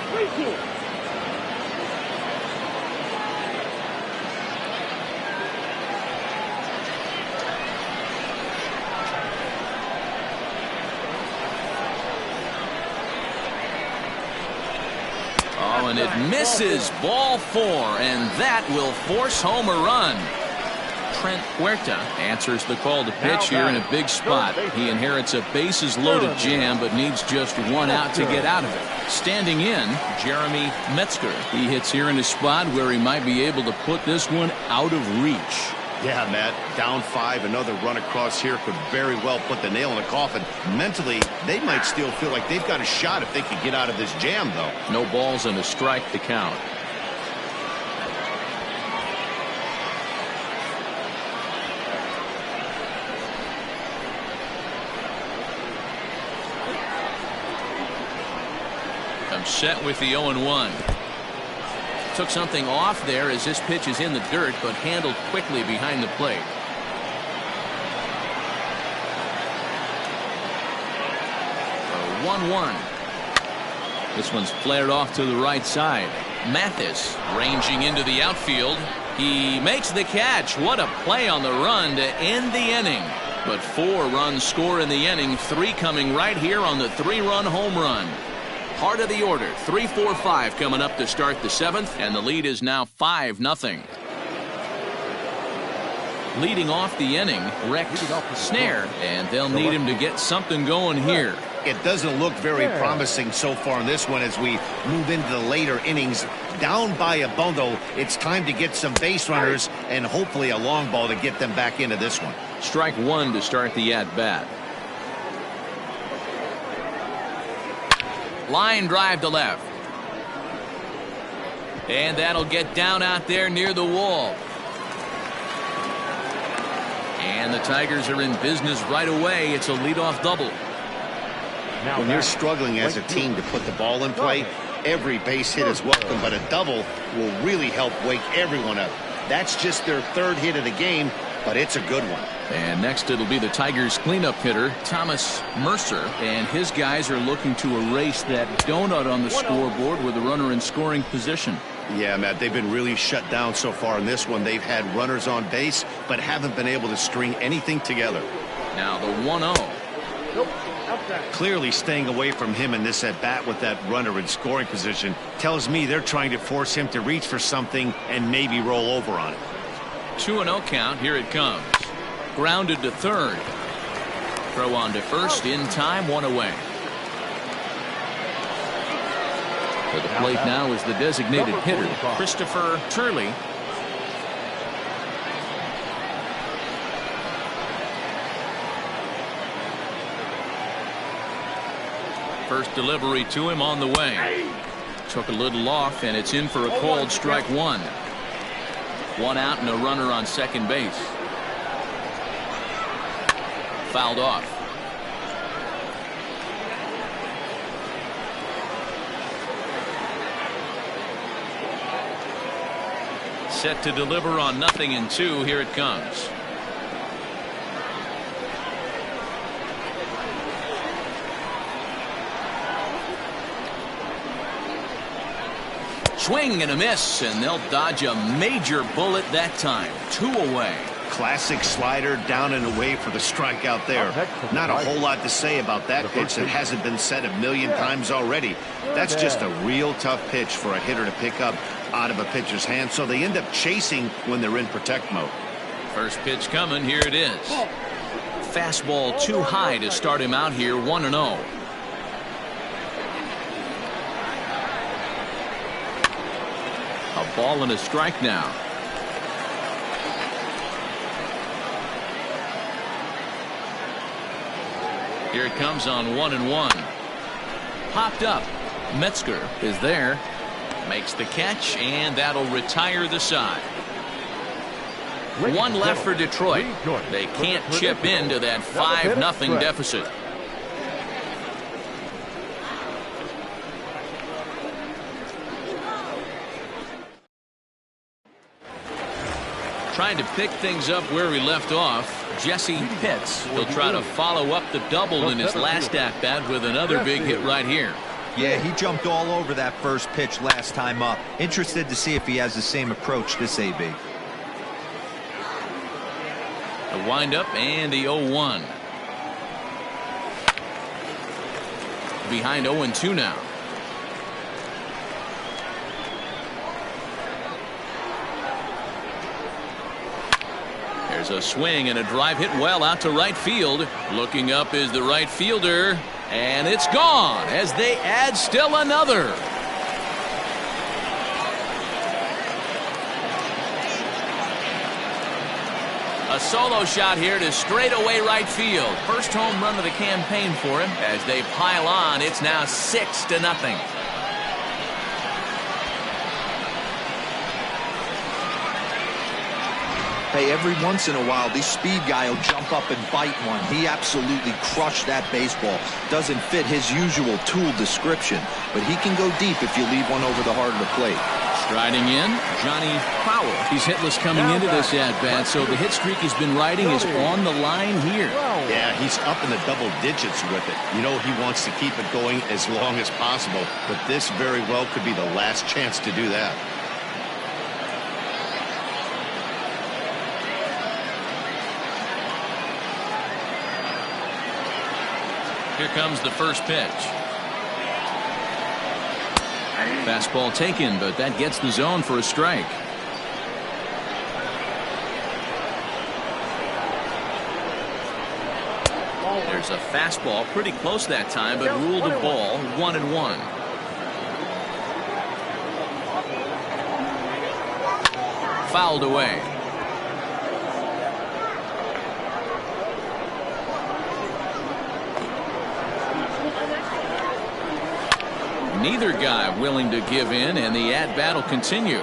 Oh, and it misses. Ball 4, and that will force home a run. Trent Huerta answers the call to pitch here in a big spot. He inherits a bases-loaded jam, but needs just 1 out to get out of it. Standing in, Jeremy Metzger. He hits here in a spot where he might be able to put this one out of reach. Yeah, Matt, down 5, another run across here could very well put the nail in the coffin. Mentally, they might still feel like they've got a shot if they could get out of this jam, though. No balls and a strike to count. I'm set with the 0-1. Took something off there as this pitch is in the dirt, but handled quickly behind the plate. A 1-1. This one's flared off to the right side. Mathis ranging into the outfield. He makes the catch. What a play on the run to end the inning. But 4 runs score in the inning, 3 coming right here on the 3-run home run. Heart of the order, 3-4-5 coming up to start the 7th, and the lead is now 5-0. Leading off the inning, Rex Snare, and they'll need him to get something going here. It doesn't look very promising so far in this one as we move into the later innings. Down by a bundle, it's time to get some base runners and hopefully a long ball to get them back into this one. Strike 1 to start the at-bat. Line drive to left. And that'll get down out there near the wall. And the Tigers are in business right away. It's a leadoff double. When you're struggling as a team to put the ball in play, every base hit is welcome, but a double will really help wake everyone up. That's just their 3rd hit of the game, but it's a good one. And next it'll be the Tigers cleanup hitter, Thomas Mercer, and his guys are looking to erase that donut on the scoreboard with a runner in scoring position. Yeah, Matt, they've been really shut down so far in this one. They've had runners on base, but haven't been able to string anything together. Now the 1-0. Clearly staying away from him in this at-bat with that runner in scoring position tells me they're trying to force him to reach for something and maybe roll over on it. 2-0 count. Here it comes. Grounded to third. Throw on to first in time, 1 away. To the plate now is the designated hitter, Christopher Turley. First delivery to him on the way. Took a little off, and it's in for a called strike 1. 1 out and a runner on second base. Fouled off. Set to deliver on 0-2. Here it comes. Swing and a miss, and they'll dodge a major bullet that time. 2 away. Classic slider down and away for the strikeout there. Not a whole lot to say about that pitch that hasn't been said a million times already. That's just a real tough pitch for a hitter to pick up out of a pitcher's hand, so they end up chasing when they're in protect mode. First pitch coming. Here it is. Fastball too high to start him out here. 1-0. A ball and a strike now. Here it comes on 1-1. Popped up. Metzger is there. Makes the catch, and that'll retire the side. 1 left for Detroit. They can't chip into that 5-0 deficit. Trying to pick things up where we left off. Jesse Pitts. He'll try to follow up the double in his last at-bat with another big hit right here. Yeah, he jumped all over that first pitch last time up. Interested to see if he has the same approach this AB. The windup and the 0-1. Behind 0-2 now. There's a swing and a drive hit well out to right field. Looking up is the right fielder, and it's gone as they add still another. A solo shot here to straightaway right field. First home run of the campaign for him. As they pile on, it's now 6-0. Hey, every once in a while, this speed guy will jump up and bite one. He absolutely crushed that baseball. Doesn't fit his usual tool description, but he can go deep if you leave one over the heart of the plate. Striding in, Johnny Powell. He's hitless coming into this at-bat, so the hit streak he's been riding is on the line here. Yeah, he's up in the double digits with it. You know he wants to keep it going as long as possible, but this very well could be the last chance to do that. Here comes the first pitch. Fastball taken, but that gets the zone for a strike. There's a fastball pretty close that time, but ruled a ball, 1-1. Fouled away. Neither guy willing to give in, and the at-bat will continue.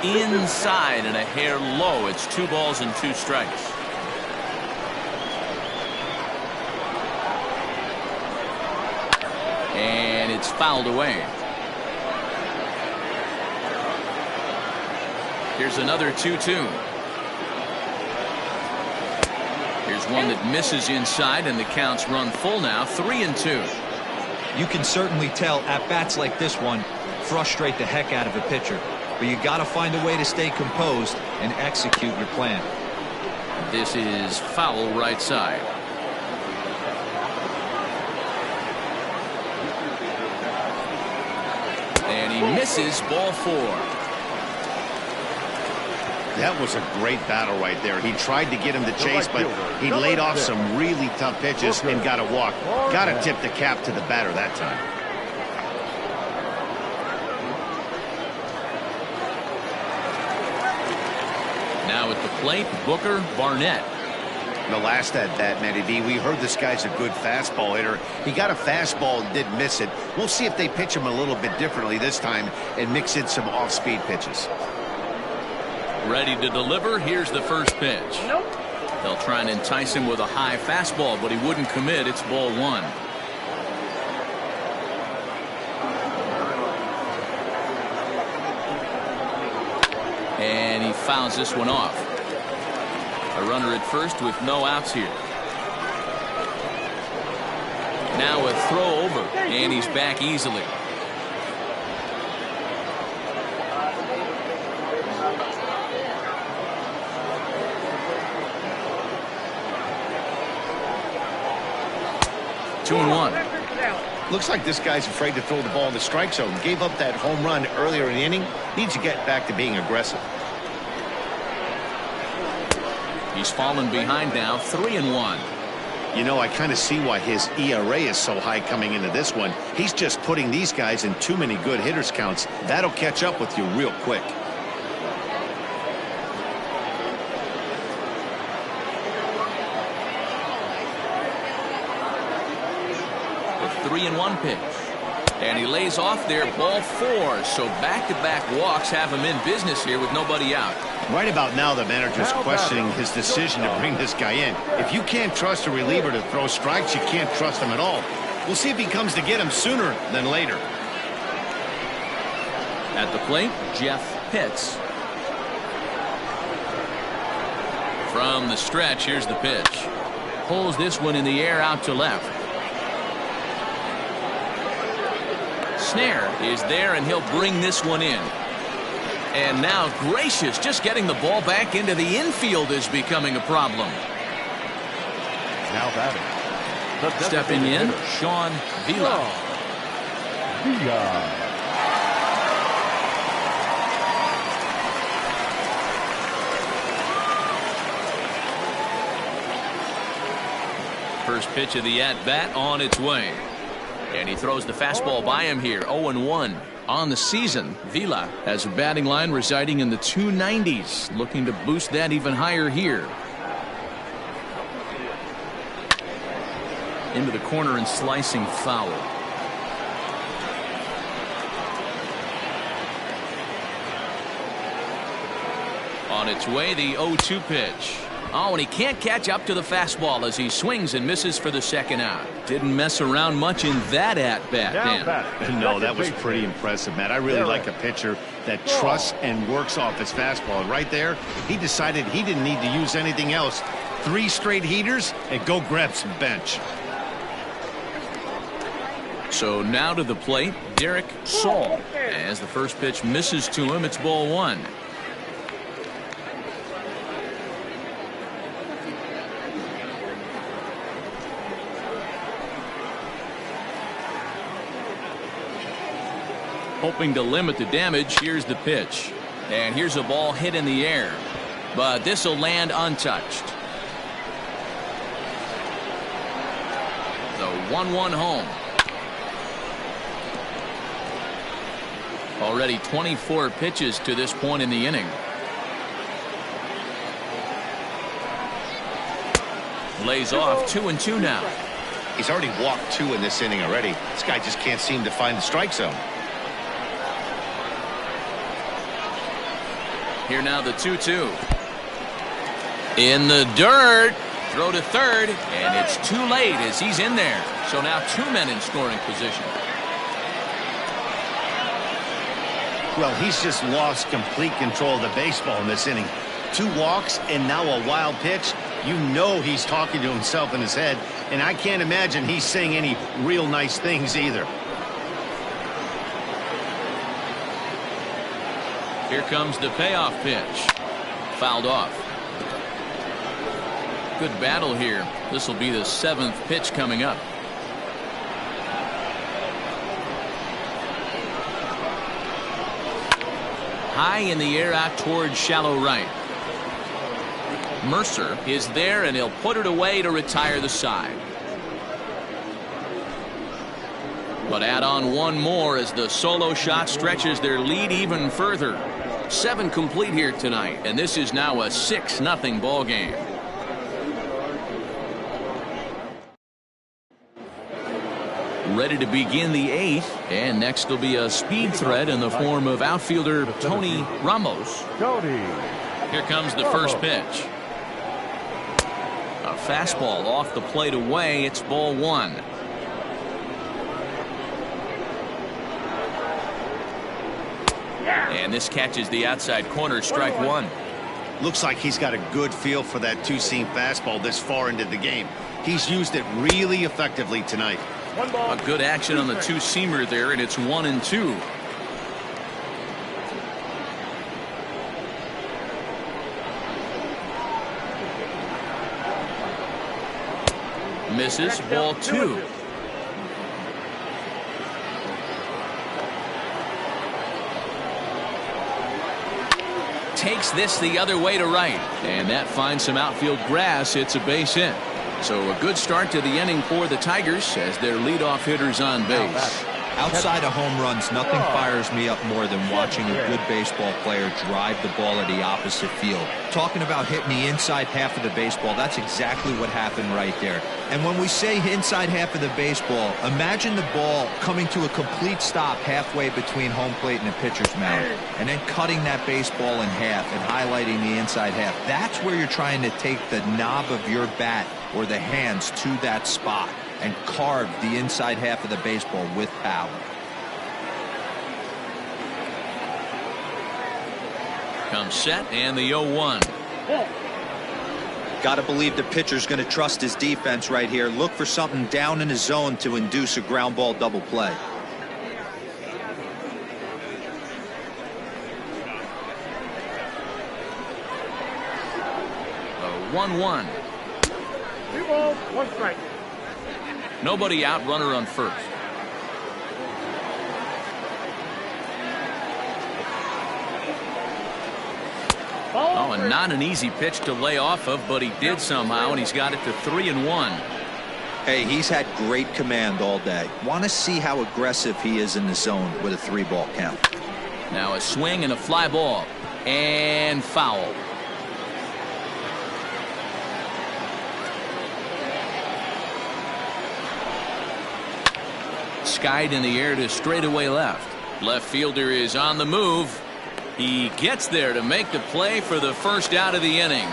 Inside and a hair low. It's 2 balls and 2 strikes. And it's fouled away. Here's another 2-2. Here's one that misses inside, and the counts run full now, 3-2. You can certainly tell at-bats like this one frustrate the heck out of a pitcher. But you got to find a way to stay composed and execute your plan. This is foul right side. And he misses, ball 4. That was a great battle right there. He tried to get him to chase, but he laid off some really tough pitches and got a walk. Got to tip the cap to the batter that time. Now at the plate, Booker Barnett. The last at-bat, Matty D, we heard this guy's a good fastball hitter. He got a fastball and did miss it. We'll see if they pitch him a little bit differently this time and mix in some off-speed pitches. Ready to deliver. Here's the first pitch. Nope. They'll try and entice him with a high fastball, but he wouldn't commit. It's ball 1. And he fouls this one off. A runner at first with no outs here. Now a throw over, and he's back easily. Two and 1. Looks like this guy's afraid to throw the ball in the strike zone. Gave up that home run earlier in the inning. Needs to get back to being aggressive. He's fallen behind now, 3-1. You know, I kind of see why his ERA is so high coming into this one. He's just putting these guys in too many good hitters counts. That'll catch up with you real quick. The 3-1 pitch. And he lays off there, ball 4. So back-to-back walks have him in business here with nobody out. Right about now, the manager's questioning his decision to bring this guy in. If you can't trust a reliever to throw strikes, you can't trust him at all. We'll see if he comes to get him sooner than later. At the plate, Jeff Pitts. From the stretch, here's the pitch. Pulls this one in the air out to left. Snare is there, and he'll bring this one in. And now Gracious, just getting the ball back into the infield is becoming a problem. Now batting. Stepping in, Sean Vila. First pitch of the at-bat on its way. And he throws the fastball by him here, 0-1. On the season, Vila has a batting line residing in the 290s, looking to boost that even higher here. Into the corner and slicing foul. On its way, the 0-2 pitch. Oh, and he can't catch up to the fastball as he swings and misses for the second out. Didn't mess around much in that at-bat, Dan. No, that was pretty impressive, Matt. I really like a pitcher that trusts and works off his fastball. And right there, he decided he didn't need to use anything else. 3 straight heaters and go grab some bench. So now to the plate, Derek Saul. As the first pitch misses to him, it's ball 1. Hoping to limit the damage, here's the pitch. And here's a ball hit in the air. But this will land untouched. The 1-1 home. Already 24 pitches to this point in the inning. Lays off 2-2 now. He's already walked 2 in this inning already. This guy just can't seem to find the strike zone. Here now the 2-2. In the dirt. Throw to third. And it's too late as he's in there. So now 2 men in scoring position. Well, he's just lost complete control of the baseball in this inning. 2 walks and now a wild pitch. You know he's talking to himself in his head. And I can't imagine he's saying any real nice things either. Here comes the payoff pitch. Fouled off. Good battle here. This will be the 7th pitch coming up. High in the air out towards shallow right. Mercer is there and he'll put it away to retire the side. But add on 1 more as the solo shot stretches their lead even further. 7 complete here tonight, and this is now a 6-0 ball game. Ready to begin the 8th, and next will be a speed threat in the form of outfielder Tony Ramos. Here comes the first pitch. A fastball off the plate away. It's ball 1. And this catches the outside corner, strike 1. Looks like he's got a good feel for that 2-seam fastball this far into the game. He's used it really effectively tonight. A good action on the 2-seamer there, and it's 1-2. Misses, ball 2. Takes this the other way to right, and that finds some outfield grass. It's a base hit. So a good start to the inning for the Tigers as their leadoff hitters on base. Outside of home runs, nothing fires me up more than watching a good baseball player drive the ball at the opposite field. Talking about hitting the inside half of the baseball, that's exactly what happened right there. And when we say inside half of the baseball, imagine the ball coming to a complete stop halfway between home plate and the pitcher's mound, and then cutting that baseball in half and highlighting the inside half. That's where you're trying to take the knob of your bat or the hands to that spot and carve the inside half of the baseball with power. Comes set and the 0-1. Got to believe the pitcher's going to trust his defense right here. Look for something down in his zone to induce a ground ball double play. A 1-1. 3 balls, 1 strike. Nobody out, runner on first. Oh, and not an easy pitch to lay off of, but he did somehow, and he's got it to 3-1. Hey, he's had great command all day. Want to see how aggressive he is in the zone with a 3-ball count. Now a swing and a fly ball. And foul. Skied in the air to straightaway left. Left fielder is on the move. He gets there to make the play for the first out of the inning.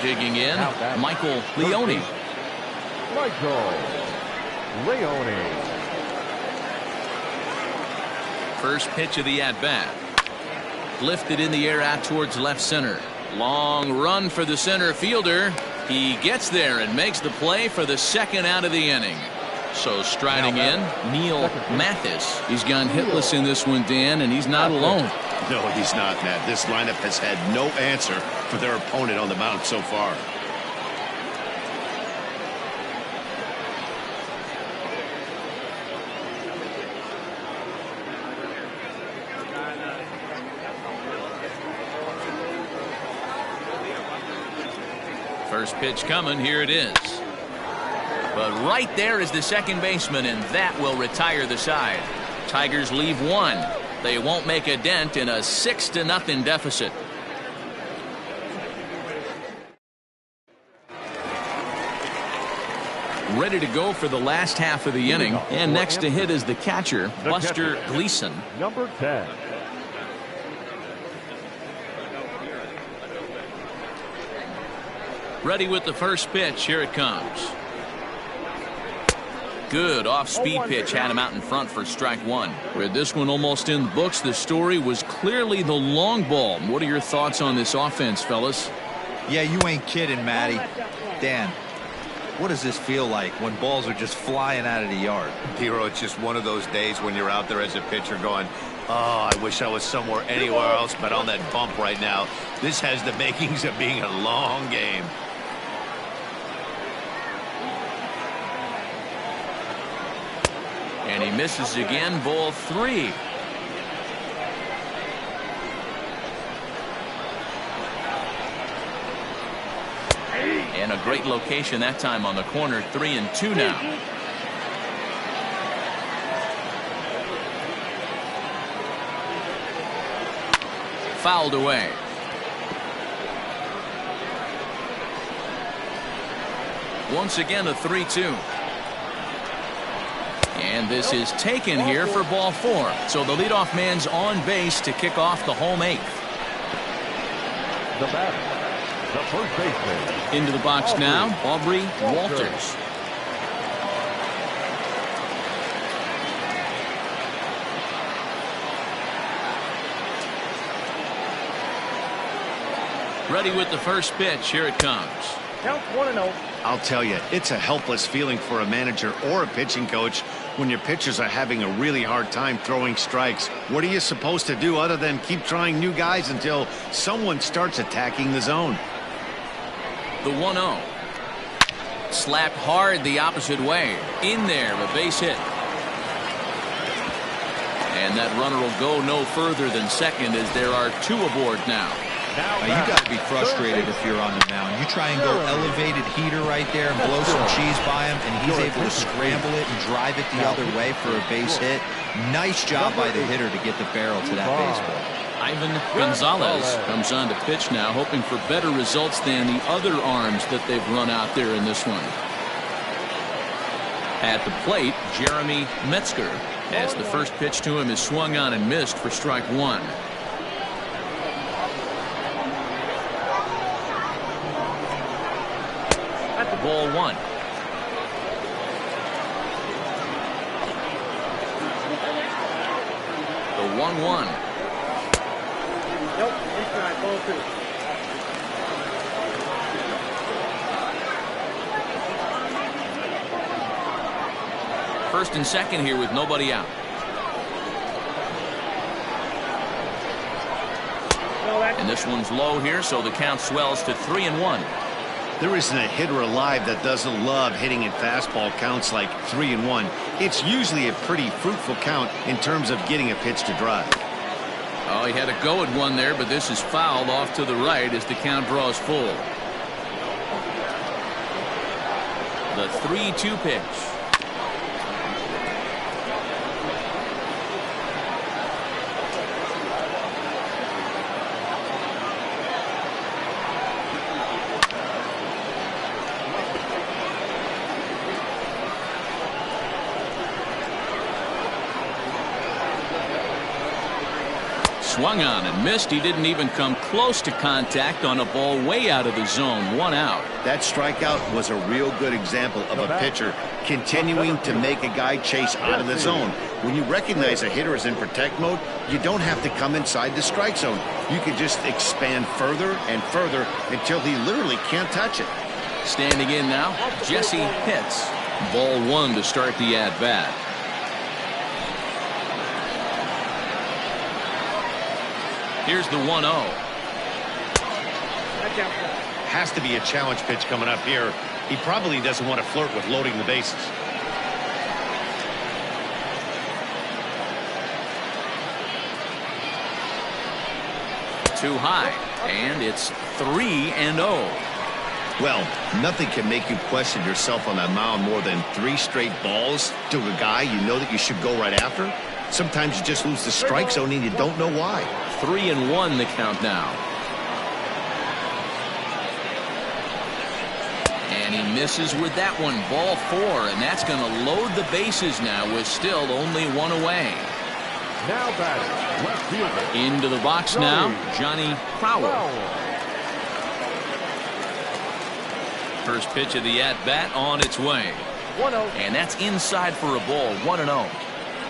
Digging in, Michael Leone. Michael Leone. First pitch of the at-bat. Lifted in the air out towards left center. Long run for the center fielder. He gets there and makes the play for the second out of the inning. So striding in, Neil Mathis. He's gone hitless in this one, Dan, and he's not alone. No, he's not, Matt. This lineup has had no answer for their opponent on the mound so far. First pitch coming. Here it is. But right there is the second baseman, and that will retire the side. Tigers leave one. They won't make a dent in a 6-0 deficit. Ready to go for the last half of the inning, and next to hit is the catcher, Buster Gleason. Number 10. Ready with the first pitch. Here it comes. Good off-speed pitch had him out in front for strike one. With this one almost in the books, the story was clearly the long ball. What are your thoughts on this offense, fellas? Yeah, you ain't kidding, Matty. Dan, what does this feel like when balls are just flying out of the yard? Hero, it's just one of those days when you're out there as a pitcher going, oh, I wish I was somewhere anywhere else but on that bump right now. This has the makings of being a long game. And he misses again, ball 3. And a great location that time on the corner. 3-2 now. Fouled away. Once again a 3-2. And this is taken here for ball 4. So the leadoff man's on base to kick off the home 8th. The batter, the first baseman. Into the box now, Aubrey Walters. Ready with the first pitch. Here it comes. Count 1-0. I'll tell you, it's a helpless feeling for a manager or a pitching coach when your pitchers are having a really hard time throwing strikes. What are you supposed to do other than keep trying new guys until someone starts attacking the zone? The 1-0. Slapped hard the opposite way. In there, a base hit. And that runner will go no further than second as there are 2 aboard now. You got to be frustrated if you're on the mound. You try and go elevated heater right there and blow some cheese by him, and he's able to scramble it and drive it the other way for a base hit. Nice job by the hitter to get the barrel to that baseball. Ivan Gonzalez comes on to pitch now, hoping for better results than the other arms that they've run out there in this one. At the plate, Jeremy Metzger, as the first pitch to him is swung on and missed for strike 1. Ball 1. The 1-1. Nope, inside, ball 2. First and second here with nobody out. And this one's low here, so the count swells to 3-1. There isn't a hitter alive that doesn't love hitting in fastball counts like 3-1. It's usually a pretty fruitful count in terms of getting a pitch to drive. Oh, he had a go at one there, but this is fouled off to the right as the count draws full. The 3-2 pitch. Swung on and missed. He didn't even come close to contact on a ball way out of the zone. 1 out. That strikeout was a real good example of a pitcher continuing to make a guy chase out of the zone. When you recognize a hitter is in protect mode, you don't have to come inside the strike zone. You can just expand further and further until he literally can't touch it. Standing in now, Jesse Pitts. Ball 1 to start the at-bat. Here's the 1-0. Has to be a challenge pitch coming up here. He probably doesn't want to flirt with loading the bases. Too high, and it's 3-0. Well, nothing can make you question yourself on that mound more than 3 straight balls to a guy you know that you should go right after. Sometimes you just lose the strike zone and you don't know why. 3-1 the count now. And he misses with that one. Ball 4, and that's going to load the bases now with still only 1 away. Now batting, left fielder. Into the box now, Johnny Crowell. First pitch of the at-bat on its way. 1-0. And that's inside for a ball. 1-0.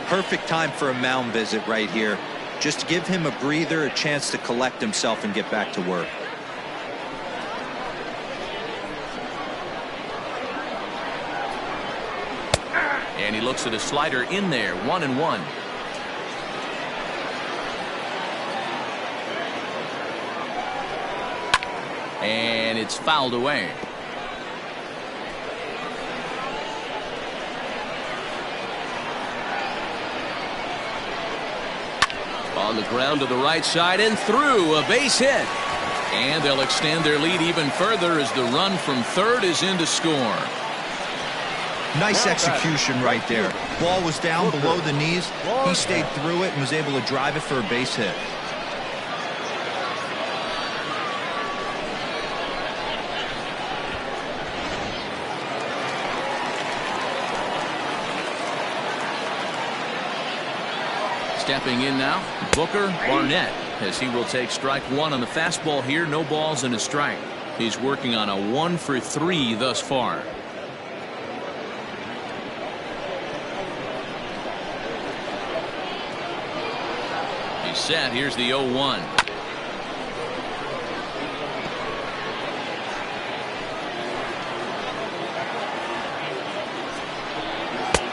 Perfect time for a mound visit right here. Just give him a breather, a chance to collect himself and get back to work. And he looks at a slider in there. 1-1. And it's fouled away. On the ground to the right side and through. A base hit. And they'll extend their lead even further as the run from third is in to score. Nice execution right there. Ball was down below the knees. He stayed through it and was able to drive it for a base hit. Stepping in now, Booker Barnett, as he will take strike 1 on the fastball here. No balls and a strike. He's working on a 1-for-3 thus far. He's set. Here's the 0-1.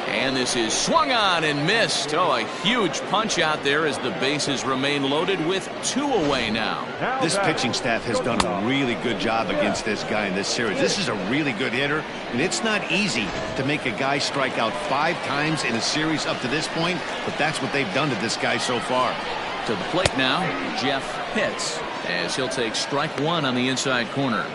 And this is swung on and missed. Oh, a huge punch out there as the bases remain loaded with 2 away now. This pitching staff has done a really good job against this guy in this series. This is a really good hitter, and it's not easy to make a guy strike out 5 times in a series up to this point, but that's what they've done to this guy so far. To the plate now, Jeff Pitts, as he'll take strike 1 on the inside corner.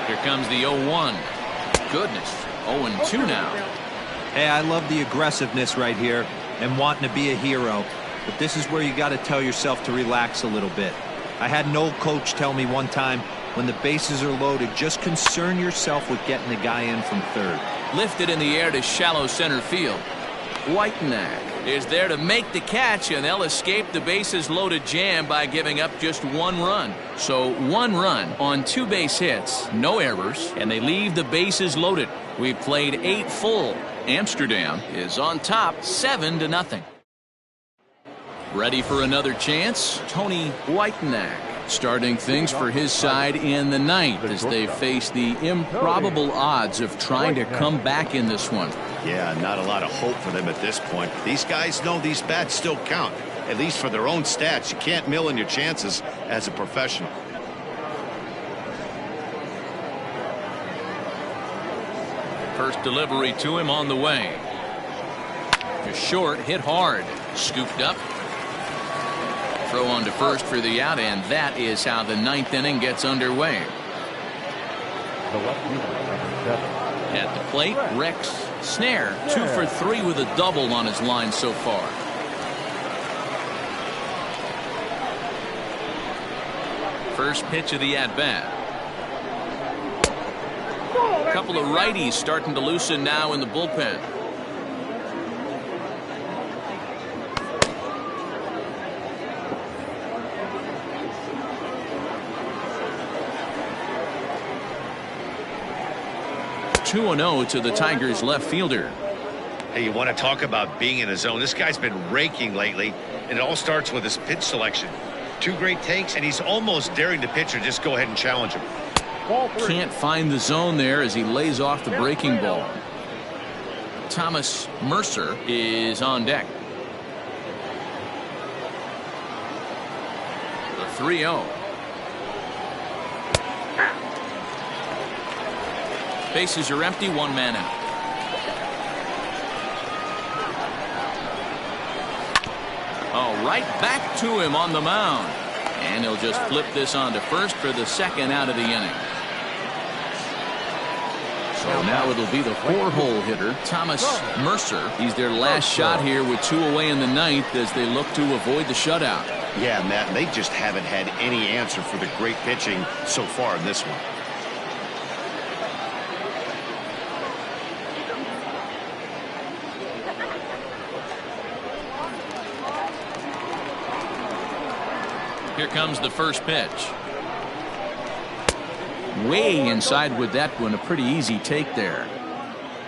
Here comes the 0-1. Goodness, 0-2 now. Hey, I love the aggressiveness right here and wanting to be a hero. But this is where you got to tell yourself to relax a little bit. I had an old coach tell me one time, when the bases are loaded, just concern yourself with getting the guy in from third. Lifted in the air to shallow center field. Whitenack is there to make the catch, and they'll escape the bases loaded jam by giving up just 1 run. So 1 run on 2 base hits, no errors, and they leave the bases loaded. We've played 8 full. Amsterdam is on top 7-0. Ready for another chance? Tony Whitenack starting things for his side in the 9th as they face the improbable odds of trying to come back in this one. Yeah, not a lot of hope for them at this point. These guys know these bats still count, at least for their own stats. You can't mill in your chances as a professional. First delivery to him on the way. Just short, hit hard. Scooped up. Throw on to first for the out, and that is how the ninth inning gets underway. The left fielder, number 7. At the plate, Rex Snare, 2 for 3 with a double on his line so far. First pitch of the at-bat. A couple of righties starting to loosen now in the bullpen. Two 2-0 to the Tigers left fielder. Hey, you want to talk about being in a zone? This guy's been raking lately, and it all starts with his pitch selection. 2 great takes, and he's almost daring the pitcher just go ahead and challenge him. Can't find the zone there as he lays off the breaking ball. Thomas Mercer is on deck. The 3-0. Bases are empty, 1 man out. Oh, right back to him on the mound. And he'll just flip this on to first for the second out of the inning. So now it'll be the 4-hole hitter, Thomas Mercer. He's their last shot here with 2 away in the ninth as they look to avoid the shutout. Yeah, Matt, they just haven't had any answer for the great pitching so far in this one. Here comes the first pitch. Way inside with that one. A pretty easy take there.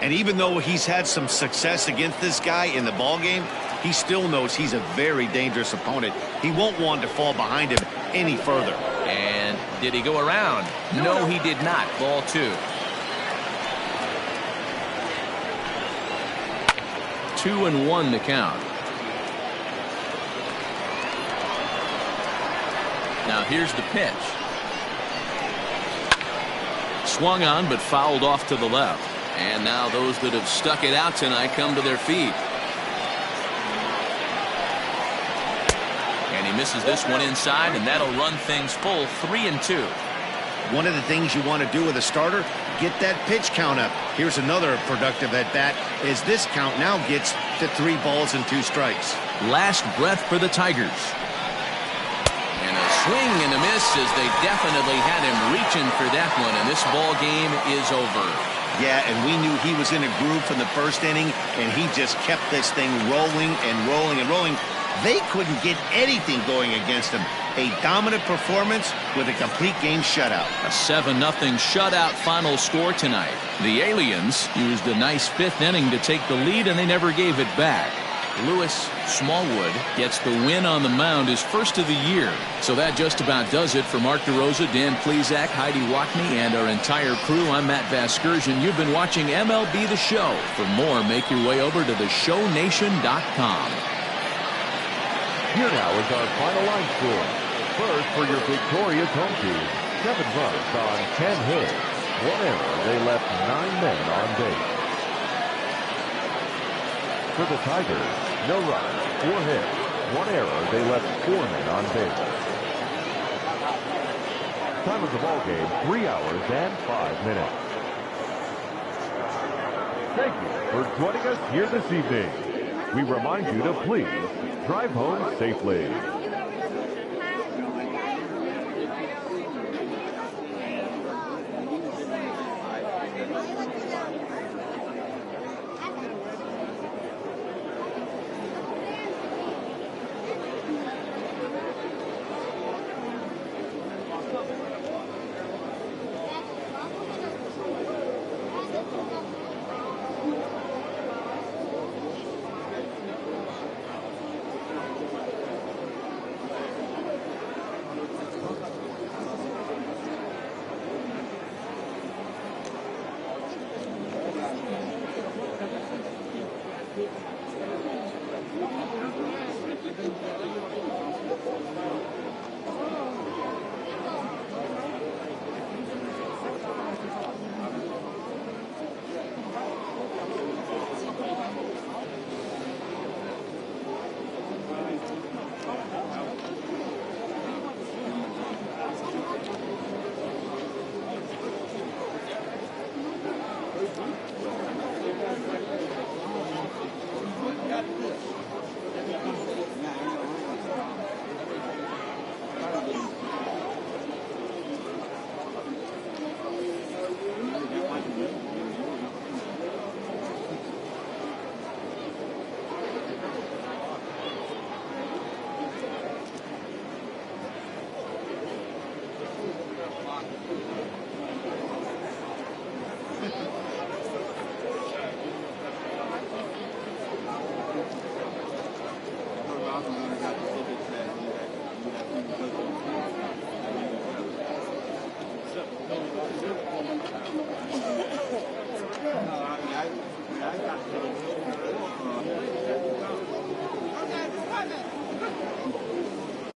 And even though he's had some success against this guy in the ball game, he still knows he's a very dangerous opponent. He won't want to fall behind him any further. And did he go around? No, he did not. Ball 2. 2-1 to count. Now here's the pitch. Swung on but fouled off to the left. And now those that have stuck it out tonight come to their feet. And he misses this one inside, and that'll run things full. 3-2. One of the things you want to do with a starter, get that pitch count up. Here's another productive at bat as this count now gets to 3 balls and 2 strikes. Last breath for the Tigers. And a swing and a miss as they definitely had him reaching for that one, and this ball game is over. Yeah, and we knew he was in a groove from the first inning, and he just kept this thing rolling and rolling and rolling. They couldn't get anything going against him. A dominant performance with a complete game shutout. A 7-0 shutout final score tonight. The Aliens used a nice 5th inning to take the lead, and they never gave it back. Lewis Smallwood gets the win on the mound, his first of the year. So that just about does it for Mark DeRosa, Dan Plesac, Heidi Watney, and our entire crew. I'm Matt Vasgersian. You've been watching MLB The Show. For more, make your way over to theshownation.com. Here now is our final line score. First, for your victorious home team, 7 runs on 10 hits. 1 error. They left 9 men on base. For the Tigers, no runs, 4 hits, 1 error. They left 4 men on base. Time of the ball game, 3 hours and 5 minutes. Thank you for joining us here this evening. We remind you to please drive home safely.